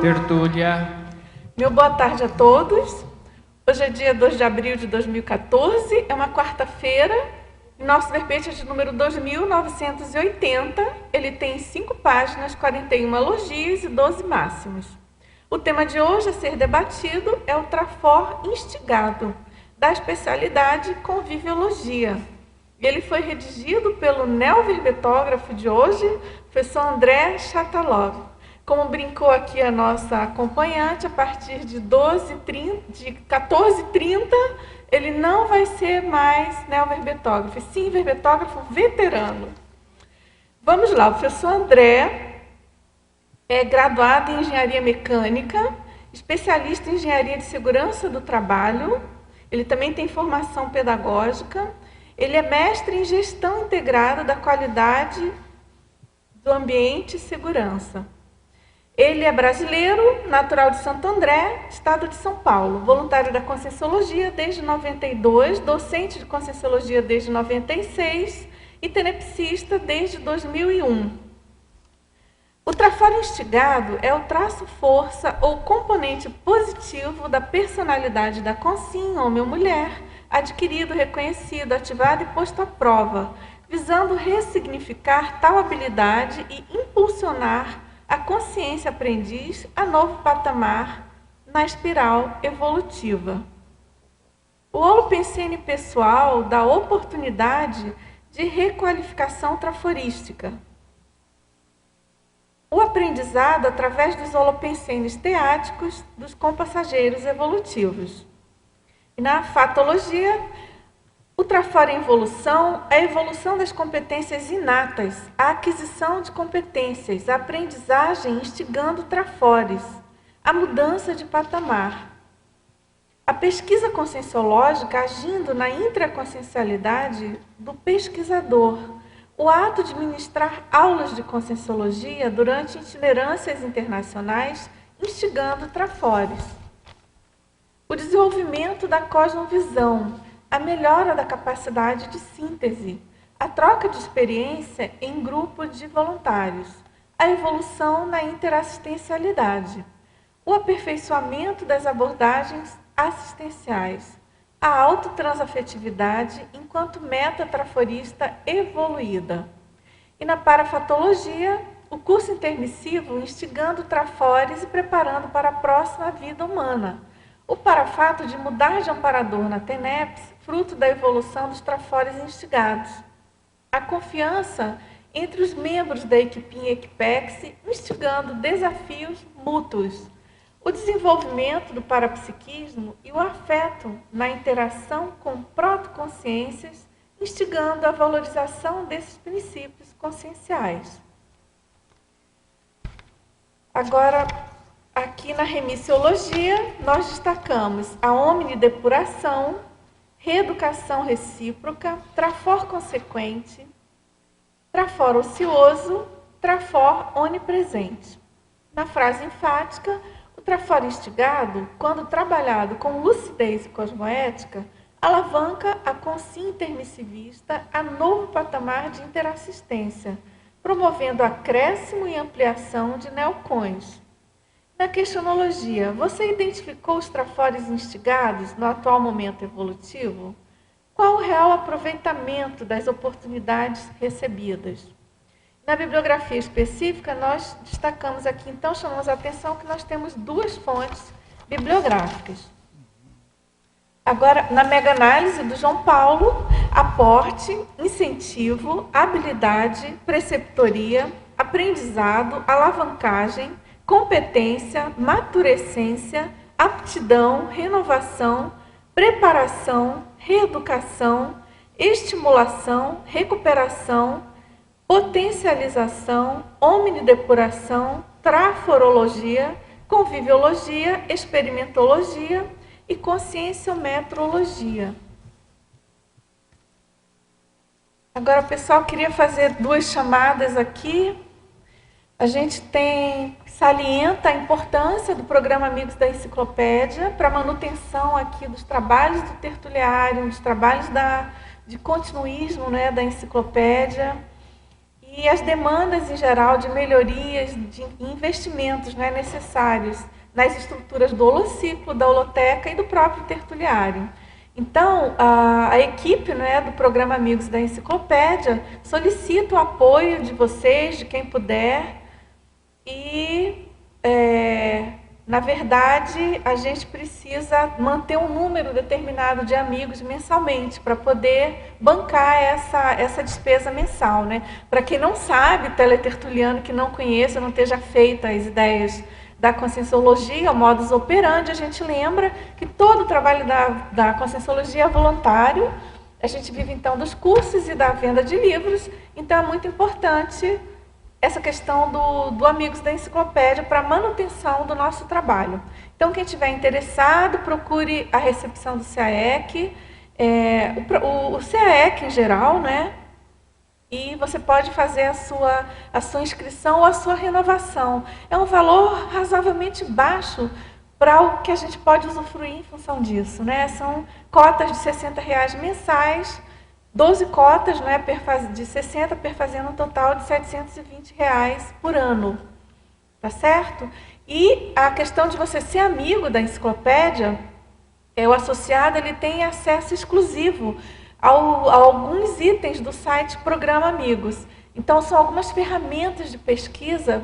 Tertúlia. Meu boa tarde a todos. Hoje é dia 2 de abril de 2014, é uma quarta-feira. Nosso verbete é de número 2980. Ele tem 5 páginas, 41 elogios e 12 máximos. O tema de hoje a ser debatido é o trafor instigado, da especialidade conviviologia. Ele foi redigido pelo neoverbetógrafo de hoje, professor André Chatalov. Como brincou aqui a nossa acompanhante, a partir de 14h30, ele não vai ser mais neoverbetógrafo, sim verbetógrafo veterano. Vamos lá, o professor André é graduado em Engenharia Mecânica, especialista em Engenharia de Segurança do Trabalho, ele também tem formação pedagógica, ele é mestre em Gestão Integrada da Qualidade do Ambiente e Segurança. Ele é brasileiro, natural de Santo André, estado de São Paulo, voluntário da Conscienciologia desde 92, docente de Conscienciologia desde 96 e tenepsista desde 2001. O trafor instigado é o traço força ou componente positivo da personalidade da consciência, homem ou mulher, adquirido, reconhecido, ativado e posto à prova, visando ressignificar tal habilidade e impulsionar a consciência aprendiz a novo patamar na espiral evolutiva. O holopensene pessoal dá oportunidade de requalificação traforística. O aprendizado através dos holopensenes teáticos dos compassageiros evolutivos. E na fatologia, o trafor em evolução é a evolução das competências inatas, a aquisição de competências, a aprendizagem instigando trafores, a mudança de patamar. A pesquisa conscienciológica agindo na intraconsciencialidade do pesquisador, o ato de ministrar aulas de conscienciologia durante itinerâncias internacionais, instigando trafores. O desenvolvimento da cosmovisão, a melhora da capacidade de síntese, a troca de experiência em grupo de voluntários, a evolução na interassistencialidade, o aperfeiçoamento das abordagens assistenciais, a autotransafetividade enquanto meta traforista evoluída. E na parafatologia, o curso intermissivo instigando trafores e preparando para a próxima vida humana. O parafato de mudar de amparador na TENEPS, fruto da evolução dos trafores instigados. A confiança entre os membros da equipinha Equipex, instigando desafios mútuos. O desenvolvimento do parapsiquismo e o afeto na interação com protoconsciências, instigando a valorização desses princípios conscienciais. Agora, aqui na remissiologia, nós destacamos a omnidepuração, reeducação recíproca, trafor consequente, trafor ocioso, trafor onipresente. Na frase enfática, o trafor instigado, quando trabalhado com lucidez cosmoética, alavanca a consciência intermissivista a novo patamar de interassistência, promovendo acréscimo e ampliação de neocões. Na questionologia, você identificou os trafores instigados no atual momento evolutivo? Qual o real aproveitamento das oportunidades recebidas? Na bibliografia específica, nós destacamos aqui, então, chamamos a atenção que nós temos 2 fontes bibliográficas. Agora, na mega-análise do João Paulo, aporte, incentivo, habilidade, preceptoria, aprendizado, alavancagem, competência, maturescência, aptidão, renovação, preparação, reeducação, estimulação, recuperação, potencialização, omnidepuração, traforologia, conviviologia, experimentologia e conscienciometrologia. Agora, pessoal, queria fazer 2 chamadas aqui. A gente salienta a importância do programa Amigos da Enciclopédia para a manutenção aqui dos trabalhos do tertuliário, dos trabalhos de continuismo, né, da enciclopédia. e as demandas em geral de melhorias, de investimentos, né, necessários nas estruturas do holociclo, da holoteca e do próprio tertuliário. Então, a equipe, né, do programa Amigos da Enciclopédia solicita o apoio de vocês, de quem puder, e, na verdade, a gente precisa manter um número determinado de amigos mensalmente para poder bancar essa despesa mensal, né? Para quem não sabe, teletertuliano que não conheça, não esteja feita as ideias da Conscienciologia, o modus operandi, a gente lembra que todo o trabalho da Conscienciologia é voluntário. A gente vive, então, dos cursos e da venda de livros, então é muito importante essa questão do Amigos da Enciclopédia para a manutenção do nosso trabalho. Então, quem estiver interessado, procure a recepção do CAEC, o CAEC em geral, né? E você pode fazer a sua inscrição ou a sua renovação. É um valor razoavelmente baixo para o que a gente pode usufruir em função disso, né? São cotas de R$60 mensais, 12 cotas, né, de 60, perfazendo um total de R$720 por ano. Tá certo? E a questão de você ser amigo da enciclopédia, o associado ele tem acesso exclusivo a alguns itens do site Programa Amigos. Então, são algumas ferramentas de pesquisa,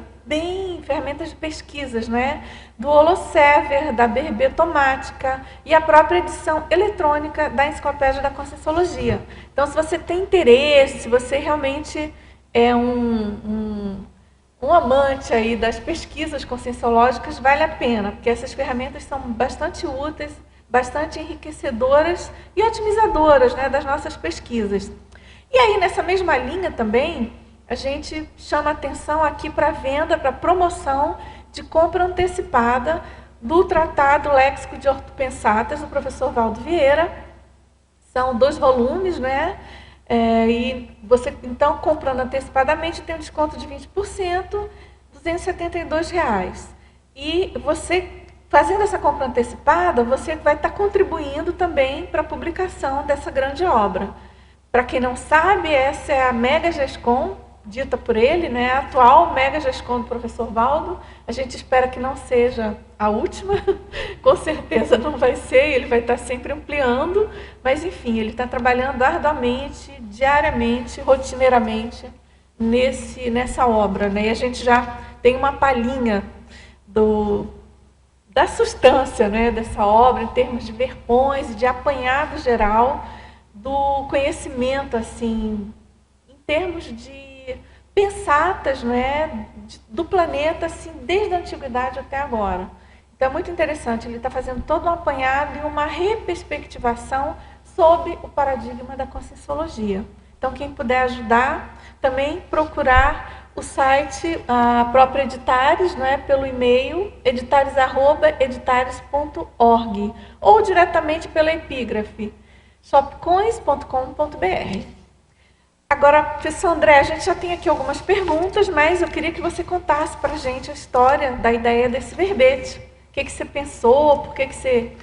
ferramentas de pesquisas, né? Do Holoserver, da Berbetomática e a própria edição eletrônica da Enciclopédia da Conscienciologia. Então, se você tem interesse, se você realmente é um amante aí das pesquisas conscienciológicas, vale a pena, porque essas ferramentas são bastante úteis, bastante enriquecedoras e otimizadoras, né, das nossas pesquisas. E aí, nessa mesma linha também, a gente chama atenção aqui para a venda, para a promoção de compra antecipada do Tratado Léxico de Ortopensatas, do professor Valdo Vieira. São 2 volumes, né? E você, então, comprando antecipadamente, tem um desconto de 20%, R$272. E você, fazendo essa compra antecipada, você vai estar contribuindo também para a publicação dessa grande obra. Para quem não sabe, essa é a Mega GESCOM, dita por ele, né? A atual Mega GESCOM do professor Valdo. A gente espera que não seja a última, com certeza não vai ser, ele vai estar sempre ampliando, mas enfim, ele está trabalhando arduamente, diariamente, rotineiramente, nessa obra, né? E a gente já tem uma palhinha da substância, né, dessa obra, em termos de verpões e de apanhado geral do conhecimento, assim, em termos de pensatas, né, do planeta, assim, desde a antiguidade até agora. Então é muito interessante, ele está fazendo todo um apanhado e uma reperspectivação sob o paradigma da Conscienciologia. Então, quem puder ajudar, também procurar o site, a própria Editares, né, pelo e-mail editares@editares.org ou diretamente pela epígrafe shopcoins.com.br. Agora, professor André, a gente já tem aqui algumas perguntas, mas eu queria que você contasse para a gente a história da ideia desse verbete. O que você pensou? Por que você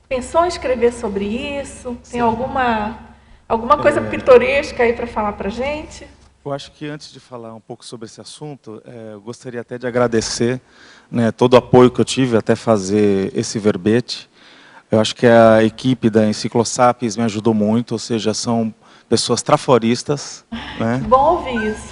pensou em escrever sobre isso? Tem alguma coisa pitoresca aí para falar para a gente? Eu acho que antes de falar um pouco sobre esse assunto, eu gostaria até de agradecer, né, todo o apoio que eu tive até fazer esse verbete. Eu acho que a equipe da Enciclosapiens me ajudou muito, ou seja, são pessoas traforistas. Né? Bom ouvir isso.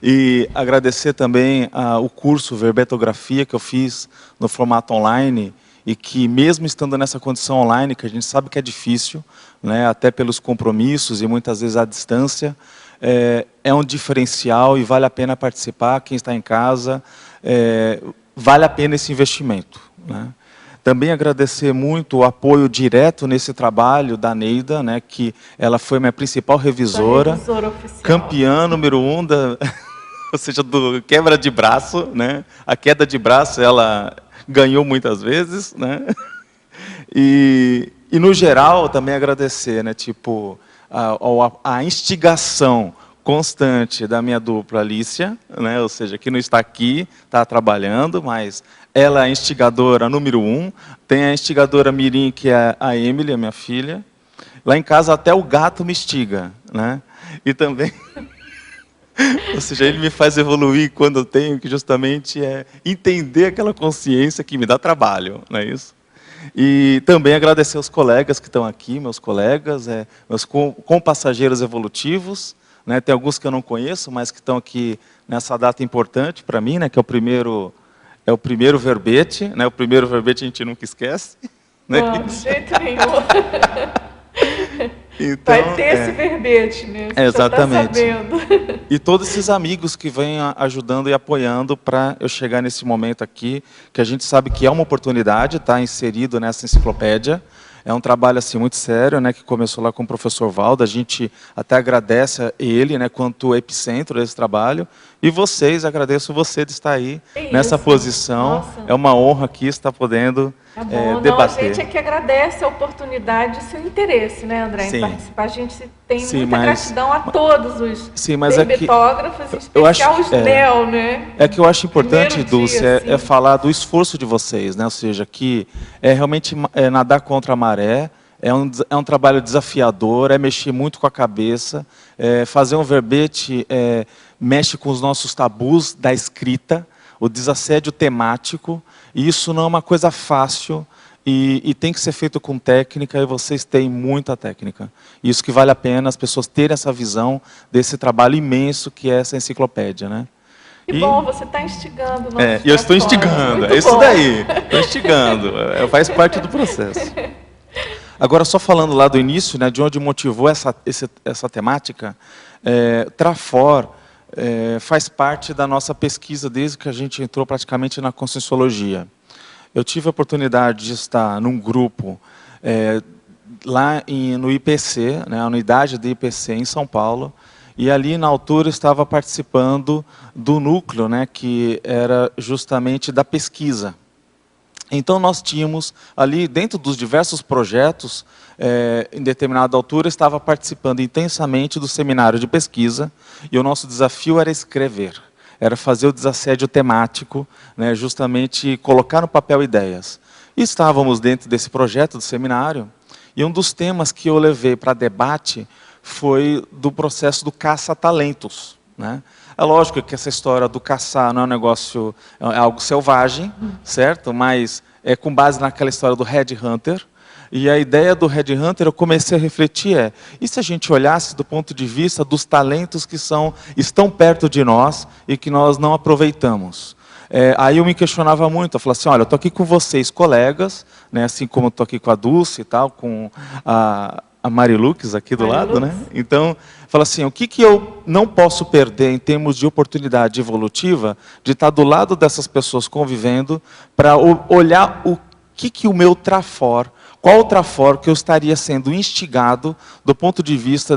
E agradecer também o curso Verbetografia que eu fiz no formato online, e que mesmo estando nessa condição online, que a gente sabe que é difícil, né, até pelos compromissos e muitas vezes à distância, é um diferencial e vale a pena participar. Quem está em casa, vale a pena esse investimento. Né? Também agradecer muito o apoio direto nesse trabalho da Neida, né, que ela foi minha principal revisora campeã número 1 ou seja, do quebra de braço, né? A queda de braço ela ganhou muitas vezes, né? E no geral também agradecer, né, tipo a instigação constante da minha dupla Alicia, né, ou seja, que não está aqui, está trabalhando, mas ela é a instigadora número 1. Tem a instigadora mirim, que é a Emily, a minha filha. Lá em casa até o gato me instiga, né? E também Ou seja, ele me faz evoluir quando eu tenho que justamente entender aquela consciência que me dá trabalho, não é isso? E também agradecer aos colegas que estão aqui, meus colegas, meus compassageiros evolutivos, né? Tem alguns que eu não conheço, mas que estão aqui nessa data importante para mim, né? Que é o primeiro verbete, né? O primeiro verbete a gente nunca esquece. Né? Não, de jeito nenhum. Então, vai ter esse verbete, né? Você exatamente. já tá sabendo. E todos esses amigos que vêm ajudando e apoiando para eu chegar nesse momento aqui, que a gente sabe que é uma oportunidade, estar inserido nessa enciclopédia. É um trabalho assim muito sério, né, que começou lá com o professor Valdo. A gente até agradece a ele, né, quanto epicentro desse trabalho. E vocês, agradeço você de estar aí nessa posição. Nossa. É uma honra aqui estar podendo debater. Não, a gente é que agradece a oportunidade e o seu interesse, né, André, em participar. A gente tem muita gratidão a todos os verbetógrafos, em especial os NEL, né? É que eu acho importante, Dulce, é falar do esforço de vocês, né? Ou seja, que é realmente nadar contra a maré. É um trabalho desafiador, é mexer muito com a cabeça. Fazer um verbete mexe com os nossos tabus da escrita, o desassédio temático. E isso não é uma coisa fácil e tem que ser feito com técnica, e vocês têm muita técnica. Isso que vale a pena as pessoas terem essa visão desse trabalho imenso que é essa enciclopédia, né? Que bom, você está instigando. Eu estou instigando, é isso daí. Estou instigando, faz parte do processo. Agora, só falando lá do início, né, de onde motivou essa temática, Trafor faz parte da nossa pesquisa desde que a gente entrou praticamente na Conscienciologia. Eu tive a oportunidade de estar num grupo lá no IPC, né, a unidade do IPC em São Paulo, e ali na altura estava participando do núcleo, né, que era justamente da pesquisa. Então, nós tínhamos ali, dentro dos diversos projetos, em determinada altura, estava participando intensamente do seminário de pesquisa, e o nosso desafio era escrever, era fazer o desassédio temático, né, justamente colocar no papel ideias. E estávamos dentro desse projeto do seminário, e um dos temas que eu levei para debate foi do processo do caça-talentos, né? É lógico que essa história do caçar não é um negócio, é algo selvagem, certo? Mas é com base naquela história do headhunter. E a ideia do headhunter, eu comecei a refletir, e se a gente olhasse do ponto de vista dos talentos que estão perto de nós e que nós não aproveitamos? Aí eu me questionava muito, eu falava assim, olha, eu estou aqui com vocês, colegas, né, assim como estou aqui com a Dulce e tal, com a Marilux aqui do lado, né? Então, fala assim, o que eu não posso perder em termos de oportunidade evolutiva de estar do lado dessas pessoas convivendo para olhar o que o meu Trafor, qual o Trafor que eu estaria sendo instigado do ponto de vista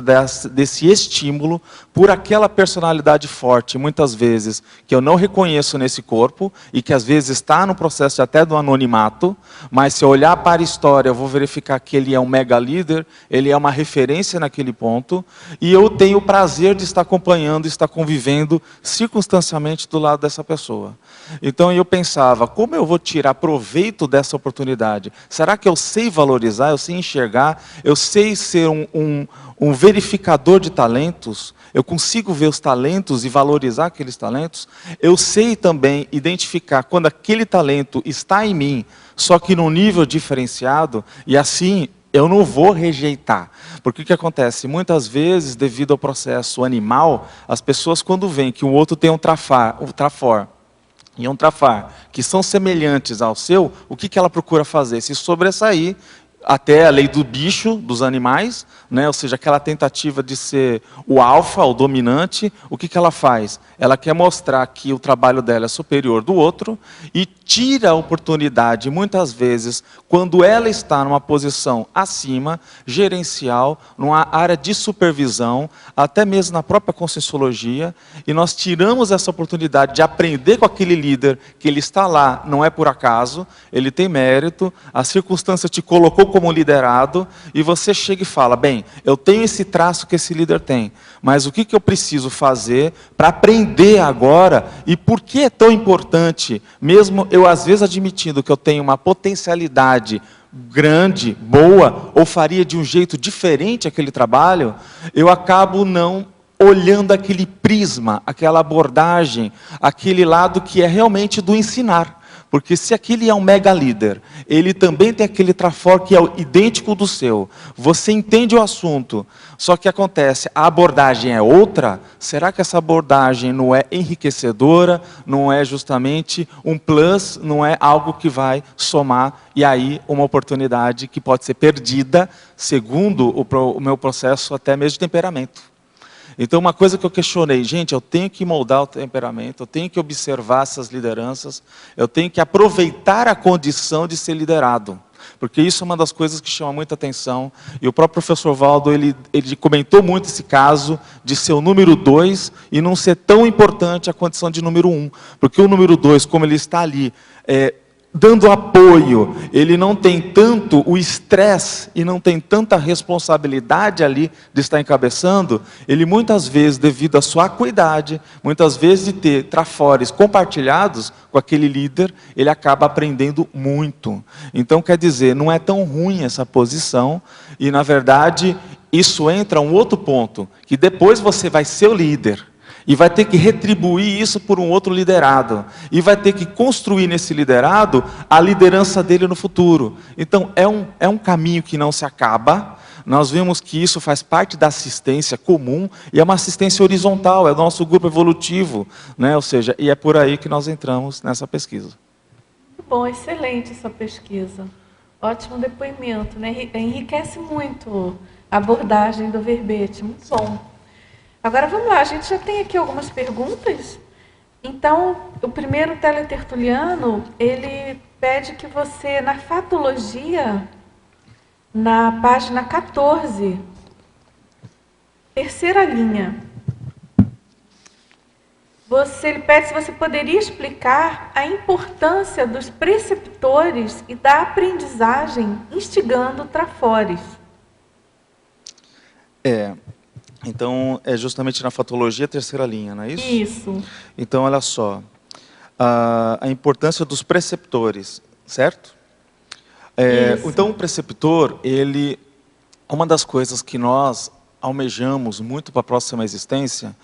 desse estímulo por aquela personalidade forte, muitas vezes, que eu não reconheço nesse corpo e que às vezes está no processo até do anonimato, mas se eu olhar para a história, eu vou verificar que ele é um mega líder, ele é uma referência naquele ponto, e eu tenho o prazer de estar acompanhando, estar convivendo circunstancialmente do lado dessa pessoa. Então eu pensava, como eu vou tirar proveito dessa oportunidade? Será que eu sei valorizar, eu sei enxergar, eu sei ser um verificador de talentos? Eu consigo ver os talentos e valorizar aqueles talentos? Eu sei também identificar quando aquele talento está em mim, só que num nível diferenciado, e assim eu não vou rejeitar. Porque o que acontece? Muitas vezes, devido ao processo animal, as pessoas quando veem que o outro tem um trafor, e um Trafar, que são semelhantes ao seu, o que ela procura fazer? Se sobressair, até a lei do bicho, dos animais, né? Ou seja, aquela tentativa de ser o alfa, o dominante, o que ela faz? Ela quer mostrar que o trabalho dela é superior do outro e tira a oportunidade, muitas vezes, quando ela está numa posição acima, gerencial, numa área de supervisão, até mesmo na própria Conscienciologia, e nós tiramos essa oportunidade de aprender com aquele líder, que ele está lá, não é por acaso, ele tem mérito, a circunstância te colocou como liderado, e você chega e fala, bem, eu tenho esse traço que esse líder tem, mas o que eu preciso fazer para aprender agora, e por que é tão importante, mesmo eu às vezes admitindo que eu tenho uma potencialidade grande, boa, ou faria de um jeito diferente aquele trabalho, eu acabo não olhando aquele prisma, aquela abordagem, aquele lado que é realmente do ensinar. Porque se aquele é um mega líder, ele também tem aquele trafor que é idêntico do seu. Você entende o assunto, só que acontece, a abordagem é outra. Será que essa abordagem não é enriquecedora, não é justamente um plus, não é algo que vai somar, e aí uma oportunidade que pode ser perdida, segundo o meu processo até mesmo de temperamento. Então, uma coisa que eu questionei, gente, eu tenho que moldar o temperamento, eu tenho que observar essas lideranças, eu tenho que aproveitar a condição de ser liderado. Porque isso é uma das coisas que chama muita atenção. E o próprio professor Valdo, ele comentou muito esse caso de ser o número 2 e não ser tão importante a condição de número 1. Porque o número 2, como ele está ali, dando apoio, ele não tem tanto o estresse e não tem tanta responsabilidade ali de estar encabeçando, ele muitas vezes, devido à sua acuidade, muitas vezes de ter trafores compartilhados com aquele líder, ele acaba aprendendo muito. Então, quer dizer, não é tão ruim essa posição, e na verdade, isso entra um outro ponto, que depois você vai ser o líder, e vai ter que retribuir isso por um outro liderado. E vai ter que construir nesse liderado a liderança dele no futuro. Então, é um caminho que não se acaba. Nós vimos que isso faz parte da assistência comum, e é uma assistência horizontal, é do nosso grupo evolutivo. Né? Ou seja, e é por aí que nós entramos nessa pesquisa. Muito bom, excelente essa pesquisa. Ótimo depoimento, né? Enriquece muito a abordagem do verbete, muito bom. Agora vamos lá, a gente já tem aqui algumas perguntas. Então, o primeiro teletertuliano, ele pede que você, na fatologia, na página 14, terceira linha, ele pede se você poderia explicar a importância dos preceptores e da aprendizagem instigando trafores. Então, é justamente na fatologia terceira linha, não é isso? Isso. Então, olha só, a importância dos preceptores, certo? Então, o preceptor, uma das coisas que nós almejamos muito para a próxima existência,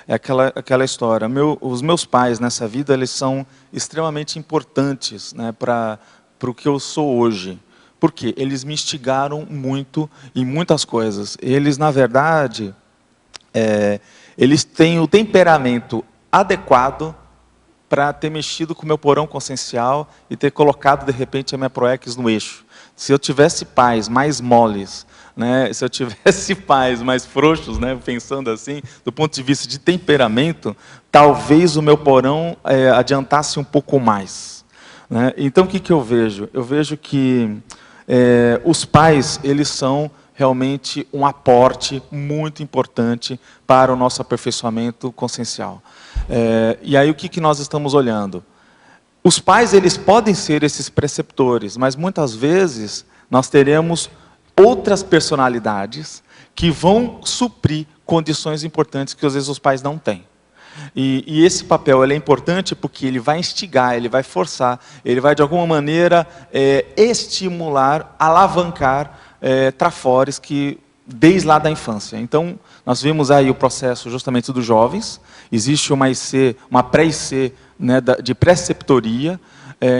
é aquela história. Os meus pais nessa vida, eles são extremamente importantes, né, para o que eu sou hoje. Por quê? Eles me instigaram muito em muitas coisas. Eles, na verdade, eles têm o temperamento adequado para ter mexido com o meu porão consciencial e ter colocado, de repente, a minha proex no eixo. Se eu tivesse pais mais moles, né, se eu tivesse pais mais frouxos, né, pensando assim, do ponto de vista de temperamento, talvez o meu porão adiantasse um pouco mais. Né? Então, o que eu vejo? Eu vejo que os pais, eles são realmente um aporte muito importante para o nosso aperfeiçoamento consciencial. E aí o que nós estamos olhando? Os pais, eles podem ser esses preceptores, mas muitas vezes nós teremos outras personalidades que vão suprir condições importantes que às vezes os pais não têm. E esse papel ele é importante porque ele vai instigar, ele vai forçar, ele vai de alguma maneira estimular, alavancar trafores que desde lá da infância. Então, nós vimos aí o processo justamente dos jovens. Existe uma pré-IC, né, de preceptoria.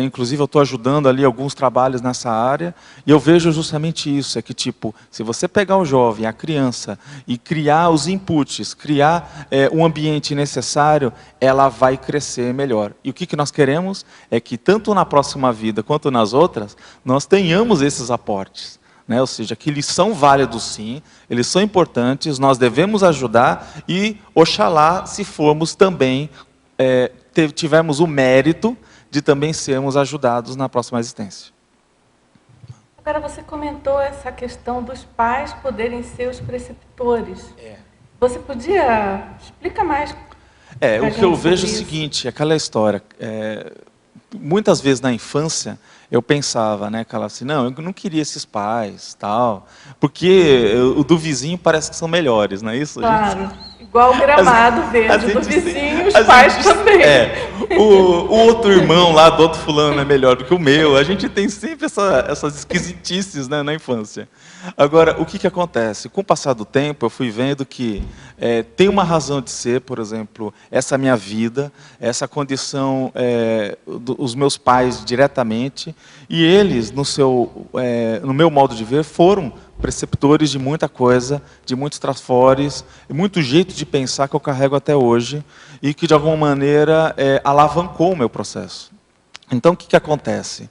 Inclusive, eu estou ajudando ali alguns trabalhos nessa área. E eu vejo justamente isso. É que, tipo, se você pegar o jovem, a criança, e criar os inputs, criar um ambiente necessário, ela vai crescer melhor. E o que nós queremos é que, tanto na próxima vida quanto nas outras, nós tenhamos esses aportes. Né? Ou seja, que eles são válidos sim, eles são importantes, nós devemos ajudar e, oxalá, se formos também, tivermos o mérito de também sermos ajudados na próxima existência. Agora, você comentou essa questão dos pais poderem ser os preceptores. Você podia explicar mais? O que eu vejo é o seguinte, aquela história, muitas vezes na infância, eu pensava, né, assim, não, eu não queria esses pais, tal, porque o do vizinho parece que são melhores, não é isso? Claro, Igual o gramado verde do vizinho, os pais também. O outro irmão lá do outro fulano é melhor do que o meu. A gente tem sempre essas esquisitices, né, na infância. Agora, o que acontece? Com o passar do tempo, eu fui vendo que tem uma razão de ser, por exemplo, essa minha vida, essa condição dos meus pais diretamente, e eles, no meu modo de ver, foram preceptores de muita coisa, de muitos trafores, muito jeito de pensar que eu carrego até hoje e que, de alguma maneira, alavancou o meu processo. Então, o que acontece?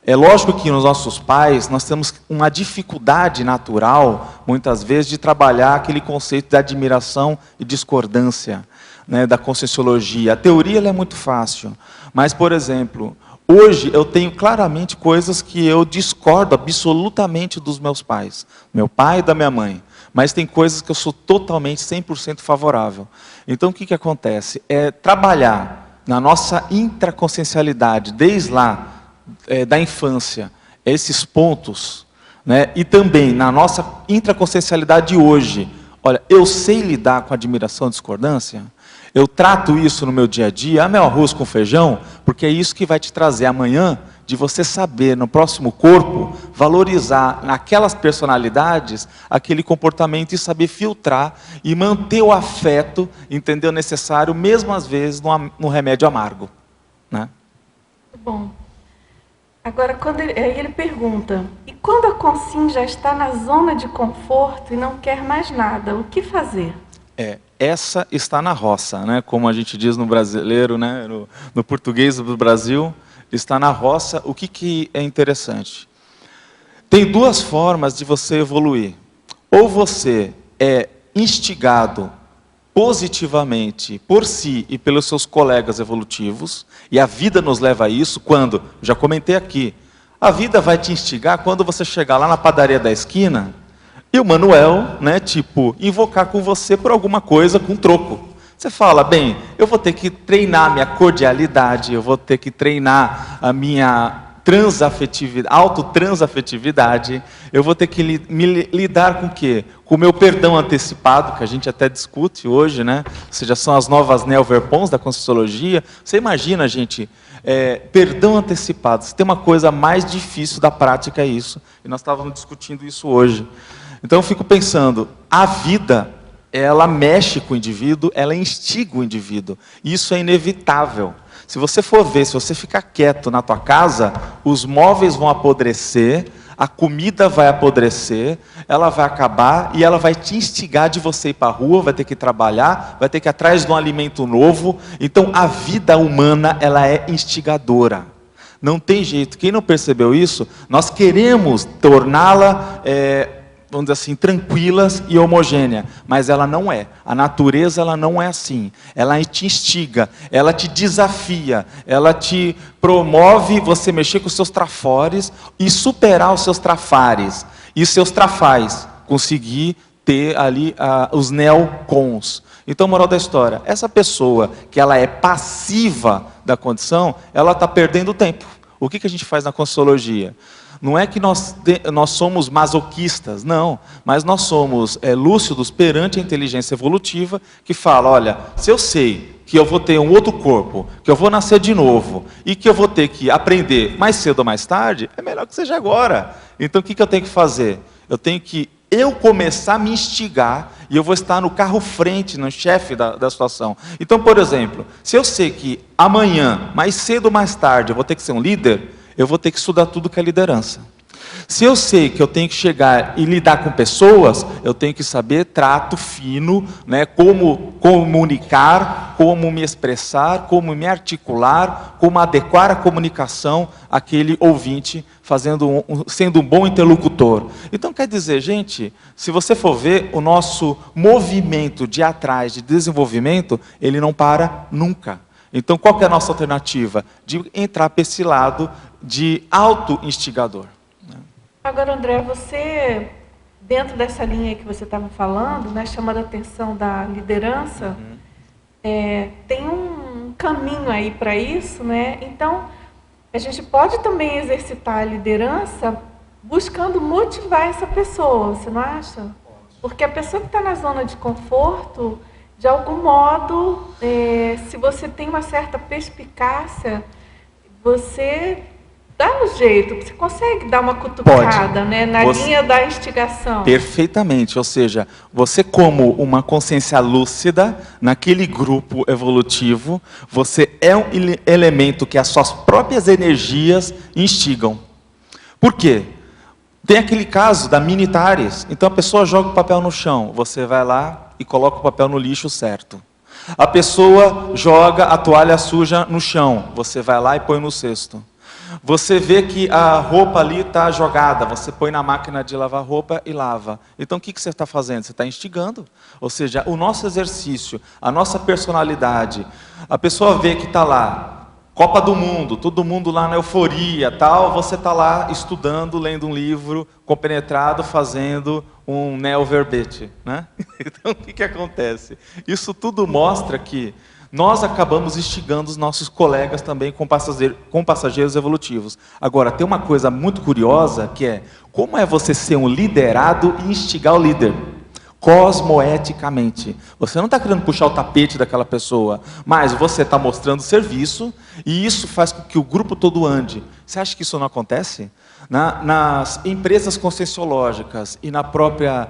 É lógico que nos nossos pais nós temos uma dificuldade natural, muitas vezes, de trabalhar aquele conceito de admiração e discordância, né, da Conscienciologia. A teoria ela é muito fácil, mas, por exemplo, hoje eu tenho claramente coisas que eu discordo absolutamente dos meus pais, meu pai e da minha mãe, mas tem coisas que eu sou totalmente 100% favorável. Então o que acontece? É trabalhar na nossa intraconsciencialidade, desde lá, da infância, esses pontos, né? E também na nossa intraconsciencialidade de hoje. Olha, eu sei lidar com admiração e discordância? Eu trato isso no meu dia a dia, meu arroz com feijão, porque é isso que vai te trazer amanhã, de você saber, no próximo corpo, valorizar naquelas personalidades, aquele comportamento e saber filtrar e manter o afeto, entender o necessário, mesmo às vezes no remédio amargo, né? Bom. Agora, aí ele pergunta, e quando a consciência já está na zona de conforto e não quer mais nada, o que fazer? Essa está na roça, né? Como a gente diz no brasileiro, né? No português do Brasil, está na roça. O que é interessante? Tem duas formas de você evoluir. Ou você é instigado positivamente por si e pelos seus colegas evolutivos, e a vida nos leva a isso quando, já comentei aqui, a vida vai te instigar quando você chegar lá na padaria da esquina e o Manuel, né, tipo, invocar com você por alguma coisa com troco. Você fala, bem, eu vou ter que treinar a minha cordialidade, eu vou ter que treinar a minha autotransafetividade, eu vou ter que lidar com o quê? Com o meu perdão antecipado, que a gente até discute hoje, né? Ou seja, são as novas neoverpons da Conscienciologia. Você imagina, gente, perdão antecipado, se tem uma coisa mais difícil da prática é isso, e nós estávamos discutindo isso hoje. Então eu fico pensando, a vida, ela mexe com o indivíduo, ela instiga o indivíduo, e isso é inevitável. Se você for ver, se você ficar quieto na tua casa, os móveis vão apodrecer, a comida vai apodrecer, ela vai acabar e ela vai te instigar de você ir para a rua, vai ter que trabalhar, vai ter que ir atrás de um alimento novo. Então a vida humana, ela é instigadora. Não tem jeito. Quem não percebeu isso, nós queremos torná-la, vamos dizer assim, tranquilas e homogênea, mas ela não é. A natureza, ela não é assim. Ela te instiga, ela te desafia, ela te promove você mexer com os seus trafores e superar os seus trafares. E seus trafais, conseguir ter ali os neocons. Então, moral da história, essa pessoa que ela é passiva da condição, ela está perdendo tempo. O que a gente faz na Conscienciologia? Não é que nós somos masoquistas, não, mas nós somos lúcidos perante a inteligência evolutiva que fala, olha, se eu sei que eu vou ter um outro corpo, que eu vou nascer de novo e que eu vou ter que aprender mais cedo ou mais tarde, é melhor que seja agora. Então o que eu tenho que fazer? Eu tenho que começar a me instigar e eu vou estar no carro frente, no chefe da situação. Então, por exemplo, se eu sei que amanhã, mais cedo ou mais tarde, eu vou ter que ser um líder, eu vou ter que estudar tudo que é liderança. Se eu sei que eu tenho que chegar e lidar com pessoas, eu tenho que saber trato fino, né, como comunicar, como me expressar, como me articular, como adequar a comunicação àquele ouvinte, sendo um bom interlocutor. Então, quer dizer, gente, se você for ver, o nosso movimento de atrás, de desenvolvimento, ele não para nunca. Então, qual que é a nossa alternativa? De entrar para esse lado de auto-instigador. Agora, André, você, dentro dessa linha que você estava falando, né, chamando a atenção da liderança, tem um caminho aí para isso, né? Então, a gente pode também exercitar a liderança buscando motivar essa pessoa, você não acha? Porque a pessoa que está na zona de conforto, de algum modo, se você tem uma certa perspicácia, você dá um jeito, você consegue dar uma cutucada, né, na linha da instigação. Perfeitamente, ou seja, você como uma consciência lúcida, naquele grupo evolutivo, você é um elemento que as suas próprias energias instigam. Por quê? Tem aquele caso da Minitares, então a pessoa joga o papel no chão, você vai lá e coloca o papel no lixo certo. A pessoa joga a toalha suja no chão, você vai lá e põe no cesto. Você vê que a roupa ali está jogada, você põe na máquina de lavar roupa e lava. Então o que você está fazendo? Você está instigando. Ou seja, o nosso exercício, a nossa personalidade, a pessoa vê que está lá, Copa do Mundo, todo mundo lá na euforia, tal, você está lá estudando, lendo um livro, compenetrado, fazendo um neoverbete, né? Então, o que acontece? Isso tudo mostra que nós acabamos instigando os nossos colegas também com passageiros evolutivos. Agora, tem uma coisa muito curiosa, que é, como é você ser um liderado e instigar o líder? Cosmoeticamente. Você não está querendo puxar o tapete daquela pessoa, mas você está mostrando serviço e isso faz com que o grupo todo ande. Você acha que isso não acontece? Nas empresas conscienciológicas e na própria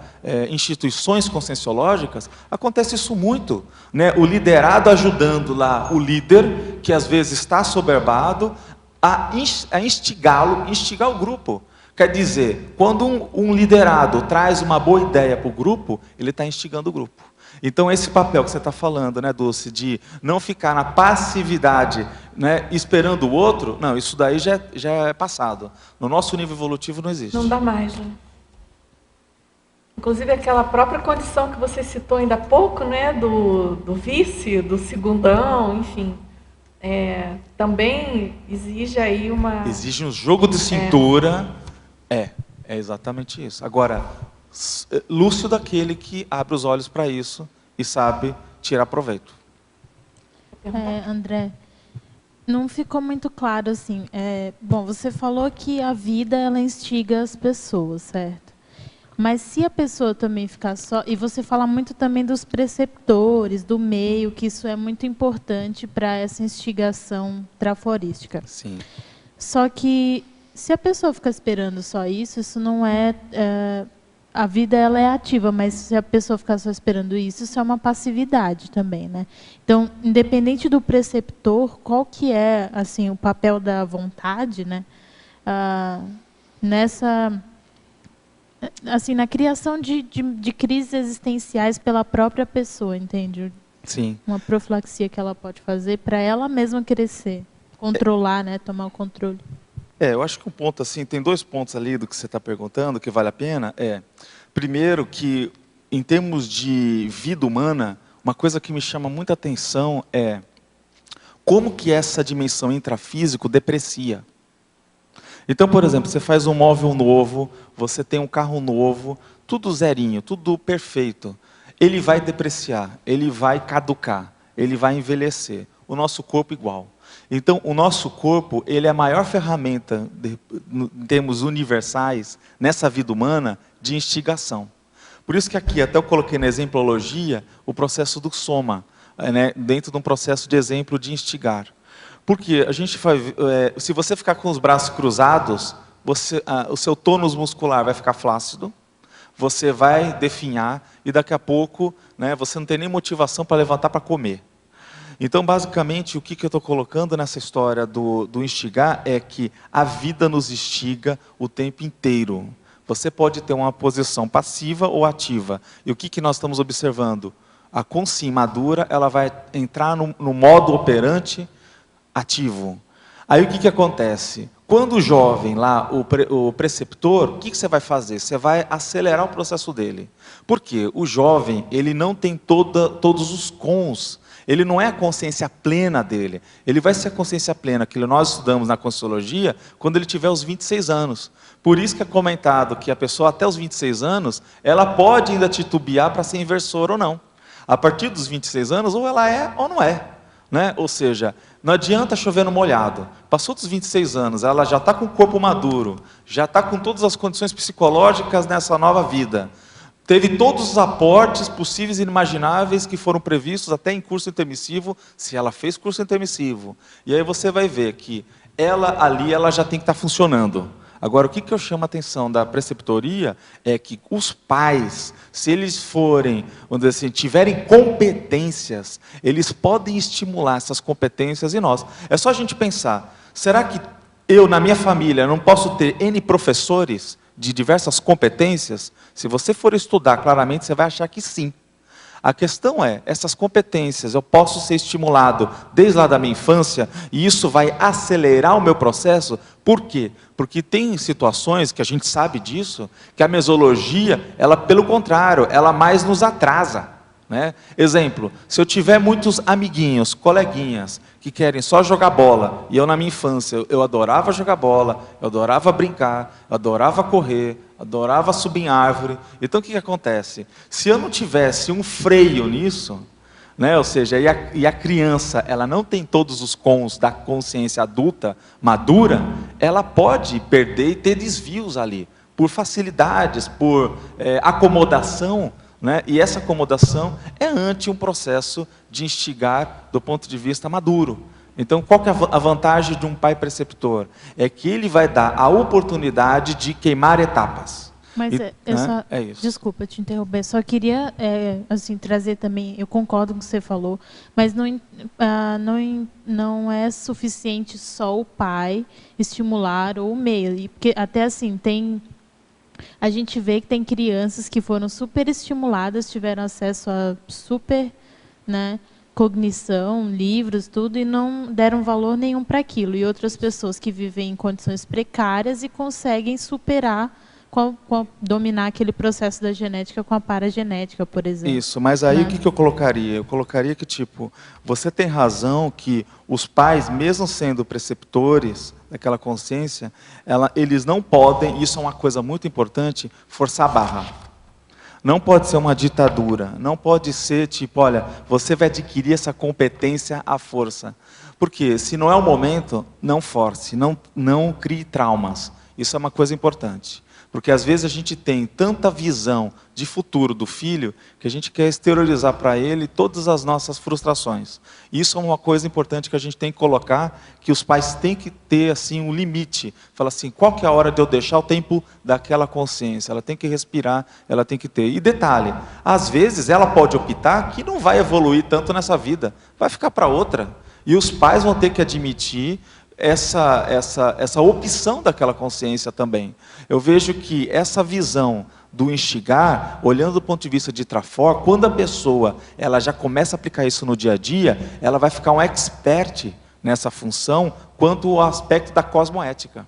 instituições conscienciológicas, acontece isso muito, né? O liderado ajudando lá o líder, que às vezes está assoberbado, a instigá-lo, instigar o grupo. Quer dizer, quando um liderado traz uma boa ideia para o grupo, ele está instigando o grupo. Então, esse papel que você está falando, né, Dulce, de não ficar na passividade, né, esperando o outro, não, isso daí já é passado. No nosso nível evolutivo não existe. Não dá mais, né? Inclusive, aquela própria condição que você citou ainda há pouco, né, do vice, do segundão, enfim, também exige aí uma... Exige um jogo de cintura... É exatamente isso. Agora, lúcido daquele que abre os olhos para isso e sabe tirar proveito. André, não ficou muito claro assim. Bom, você falou que a vida ela instiga as pessoas, certo? Mas se a pessoa também ficar só... E você fala muito também dos preceptores, do meio, que isso é muito importante para essa instigação traforística. Sim. Só que... Se a pessoa ficar esperando só isso não é... a vida ela é ativa, mas se a pessoa ficar só esperando isso é uma passividade também, né? Então, independente do preceptor, qual que é assim, o papel da vontade, né? Assim, na criação de crises existenciais pela própria pessoa, entende? Sim. Uma profilaxia que ela pode fazer para ela mesma crescer, controlar, né? Tomar o controle. Eu acho que um ponto assim, tem dois pontos ali do que você está perguntando, que vale a pena, primeiro que, em termos de vida humana, uma coisa que me chama muita atenção é como que essa dimensão intrafísico deprecia. Então, por exemplo, você faz um móvel novo, você tem um carro novo, tudo zerinho, tudo perfeito. Ele vai depreciar, ele vai caducar, ele vai envelhecer. O nosso corpo igual. Então, o nosso corpo, ele é a maior ferramenta, em termos universais, nessa vida humana, de instigação. Por isso que aqui, até eu coloquei na exemplologia, o processo do soma, né, dentro de um processo de exemplo de instigar. Porque a gente se você ficar com os braços cruzados, o seu tônus muscular vai ficar flácido, você vai definhar, e daqui a pouco, né, você não tem nem motivação para levantar para comer. Então, basicamente, o que eu estou colocando nessa história do instigar é que a vida nos instiga o tempo inteiro. Você pode ter uma posição passiva ou ativa. E o que nós estamos observando? A consciência madura, ela vai entrar no modo operante ativo. Aí o que acontece? Quando o jovem lá, o preceptor, o que você vai fazer? Você vai acelerar o processo dele. Por quê? O jovem, ele não tem todos os cons. Ele não é a consciência plena dele. Ele vai ser a consciência plena que nós estudamos na Conscienciologia quando ele tiver os 26 anos. Por isso que é comentado que a pessoa até os 26 anos, ela pode ainda titubear para ser inversora ou não. A partir dos 26 anos, ou ela é ou não é. Né? Ou seja, não adianta chover no molhado. Passou dos 26 anos, ela já está com o corpo maduro, já está com todas as condições psicológicas nessa nova vida. teve todos os aportes possíveis e inimagináveis que foram previstos até em curso intermissivo, se ela fez curso intermissivo. E aí você vai ver que ela ali, ela já tem que estar funcionando. Agora, o que eu chamo a atenção da preceptoria é que os pais, se eles forem, vamos dizer assim, tiverem competências, eles podem estimular essas competências em nós. É só a gente pensar, será que eu, na minha família, não posso ter N professores de diversas competências? Se você for estudar claramente, você vai achar que sim. A questão é, essas competências, eu posso ser estimulado desde lá da minha infância, e isso vai acelerar o meu processo? Por quê? Porque tem situações, que a gente sabe disso, que a mesologia, ela pelo contrário, ela mais nos atrasa. Né? Exemplo, se eu tiver muitos amiguinhos, coleguinhas, que querem só jogar bola, e eu na minha infância, eu adorava jogar bola, eu adorava brincar, eu adorava correr, adorava subir em árvore. Então o que acontece? Se eu não tivesse um freio nisso, né? Ou seja, e a criança, ela não tem todos os cons da consciência adulta, madura, ela pode perder e ter desvios ali, por facilidades, por acomodação, né? E essa acomodação é ante um processo de instigar do ponto de vista maduro. Então, qual que é a vantagem de um pai preceptor? É que ele vai dar a oportunidade de queimar etapas. Mas É isso. Desculpa te interromper, só queria assim, trazer também, eu concordo com o que você falou, mas não é suficiente só o pai estimular ou o meio, porque até assim, a gente vê que tem crianças que foram super estimuladas, tiveram acesso a super, né, cognição, livros, tudo, e não deram valor nenhum para aquilo. E outras pessoas que vivem em condições precárias e conseguem superar, dominar aquele processo da genética com a paragenética, por exemplo. Isso, mas aí né? o que eu colocaria? Eu colocaria que, tipo, você tem razão que os pais, mesmo sendo preceptores daquela consciência, eles não podem, isso é uma coisa muito importante, forçar a barra. Não pode ser uma ditadura, não pode ser tipo, olha, você vai adquirir essa competência à força. Porque se não é o momento, não force, não crie traumas. Isso é uma coisa importante. Porque às vezes a gente tem tanta visão de futuro do filho que a gente quer exteriorizar para ele todas as nossas frustrações. Isso é uma coisa importante que a gente tem que colocar, que os pais têm que ter assim um limite. Fala assim, qual que é a hora de eu deixar o tempo daquela consciência? Ela tem que respirar, ela tem que ter. E detalhe, às vezes ela pode optar que não vai evoluir tanto nessa vida, vai ficar para outra. E os pais vão ter que admitir essa opção daquela consciência também. Eu vejo que essa visão do instigar, olhando do ponto de vista de Trafor, quando a pessoa ela já começa a aplicar isso no dia a dia, ela vai ficar um expert nessa função quanto ao aspecto da cosmoética.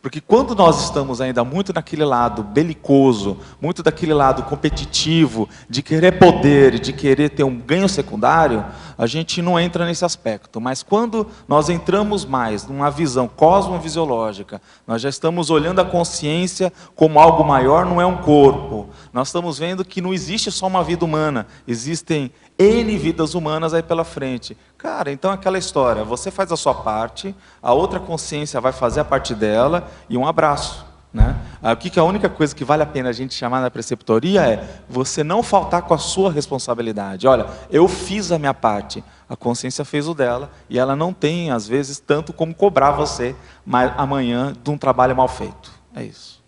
Porque quando nós estamos ainda muito naquele lado belicoso, muito daquele lado competitivo, de querer poder, de querer ter um ganho secundário, a gente não entra nesse aspecto. Mas quando nós entramos mais numa visão cosmovisiológica, nós já estamos olhando a consciência como algo maior, não é um corpo. Nós estamos vendo que não existe só uma vida humana, existem N vidas humanas aí pela frente. Cara, então aquela história, você faz a sua parte, a outra consciência vai fazer a parte dela e um abraço. Né? Aqui que a única coisa que vale a pena a gente chamar na preceptoria é você não faltar com a sua responsabilidade. Olha, eu fiz a minha parte, a consciência fez o dela, e ela não tem, às vezes, tanto como cobrar você amanhã de um trabalho mal feito. É isso.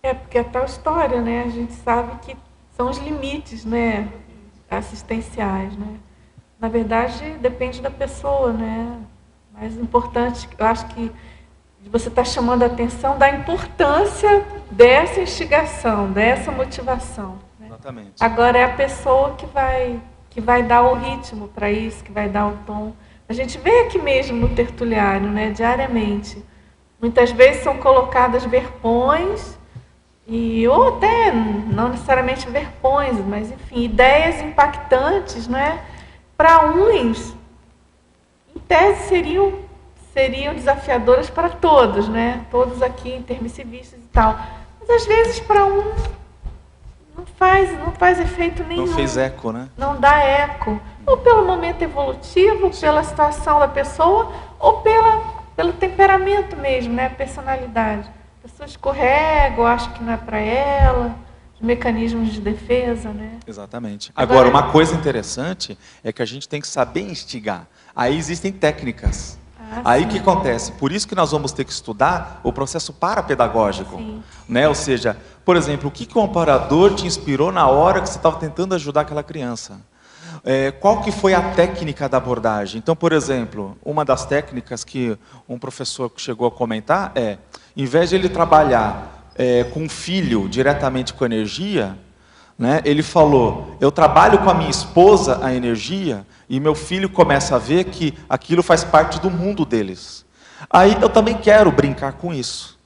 Porque é tal história, né? A gente sabe que são os limites, né, assistenciais, né? Na verdade, depende da pessoa, né? Mais importante, eu acho que você está chamando a atenção da importância dessa instigação, dessa motivação. Né? Exatamente. Agora é a pessoa que vai dar o ritmo para isso, que vai dar o tom. A gente vê aqui mesmo no tertuliário, né, diariamente. Muitas vezes são colocadas verpões, ou até não necessariamente verpões, mas enfim, ideias impactantes, né? Para uns, em tese, seriam desafiadoras para todos, né? Todos aqui intermissivistas e tal. Mas às vezes para um não faz efeito nenhum. Não fez eco, né? Não dá eco. Ou pelo momento evolutivo, pela situação da pessoa, ou pelo temperamento mesmo, né? A personalidade. A pessoa escorrega, ou acha que não é para ela. mecanismos de defesa, né? Exatamente. Agora, uma coisa interessante é que a gente tem que saber instigar. Aí existem técnicas. Aí o que acontece? Por isso que nós vamos ter que estudar o processo parapedagógico. Né? Ou seja, por exemplo, o que o amparador te inspirou na hora que você estava tentando ajudar aquela criança? Qual que foi a técnica da abordagem? Então, por exemplo, uma das técnicas que um professor chegou a comentar é, em vez de ele trabalhar com o filho diretamente com energia, né, ele falou, eu trabalho com a minha esposa a energia e meu filho começa a ver que aquilo faz parte do mundo deles. Aí eu também quero brincar com isso.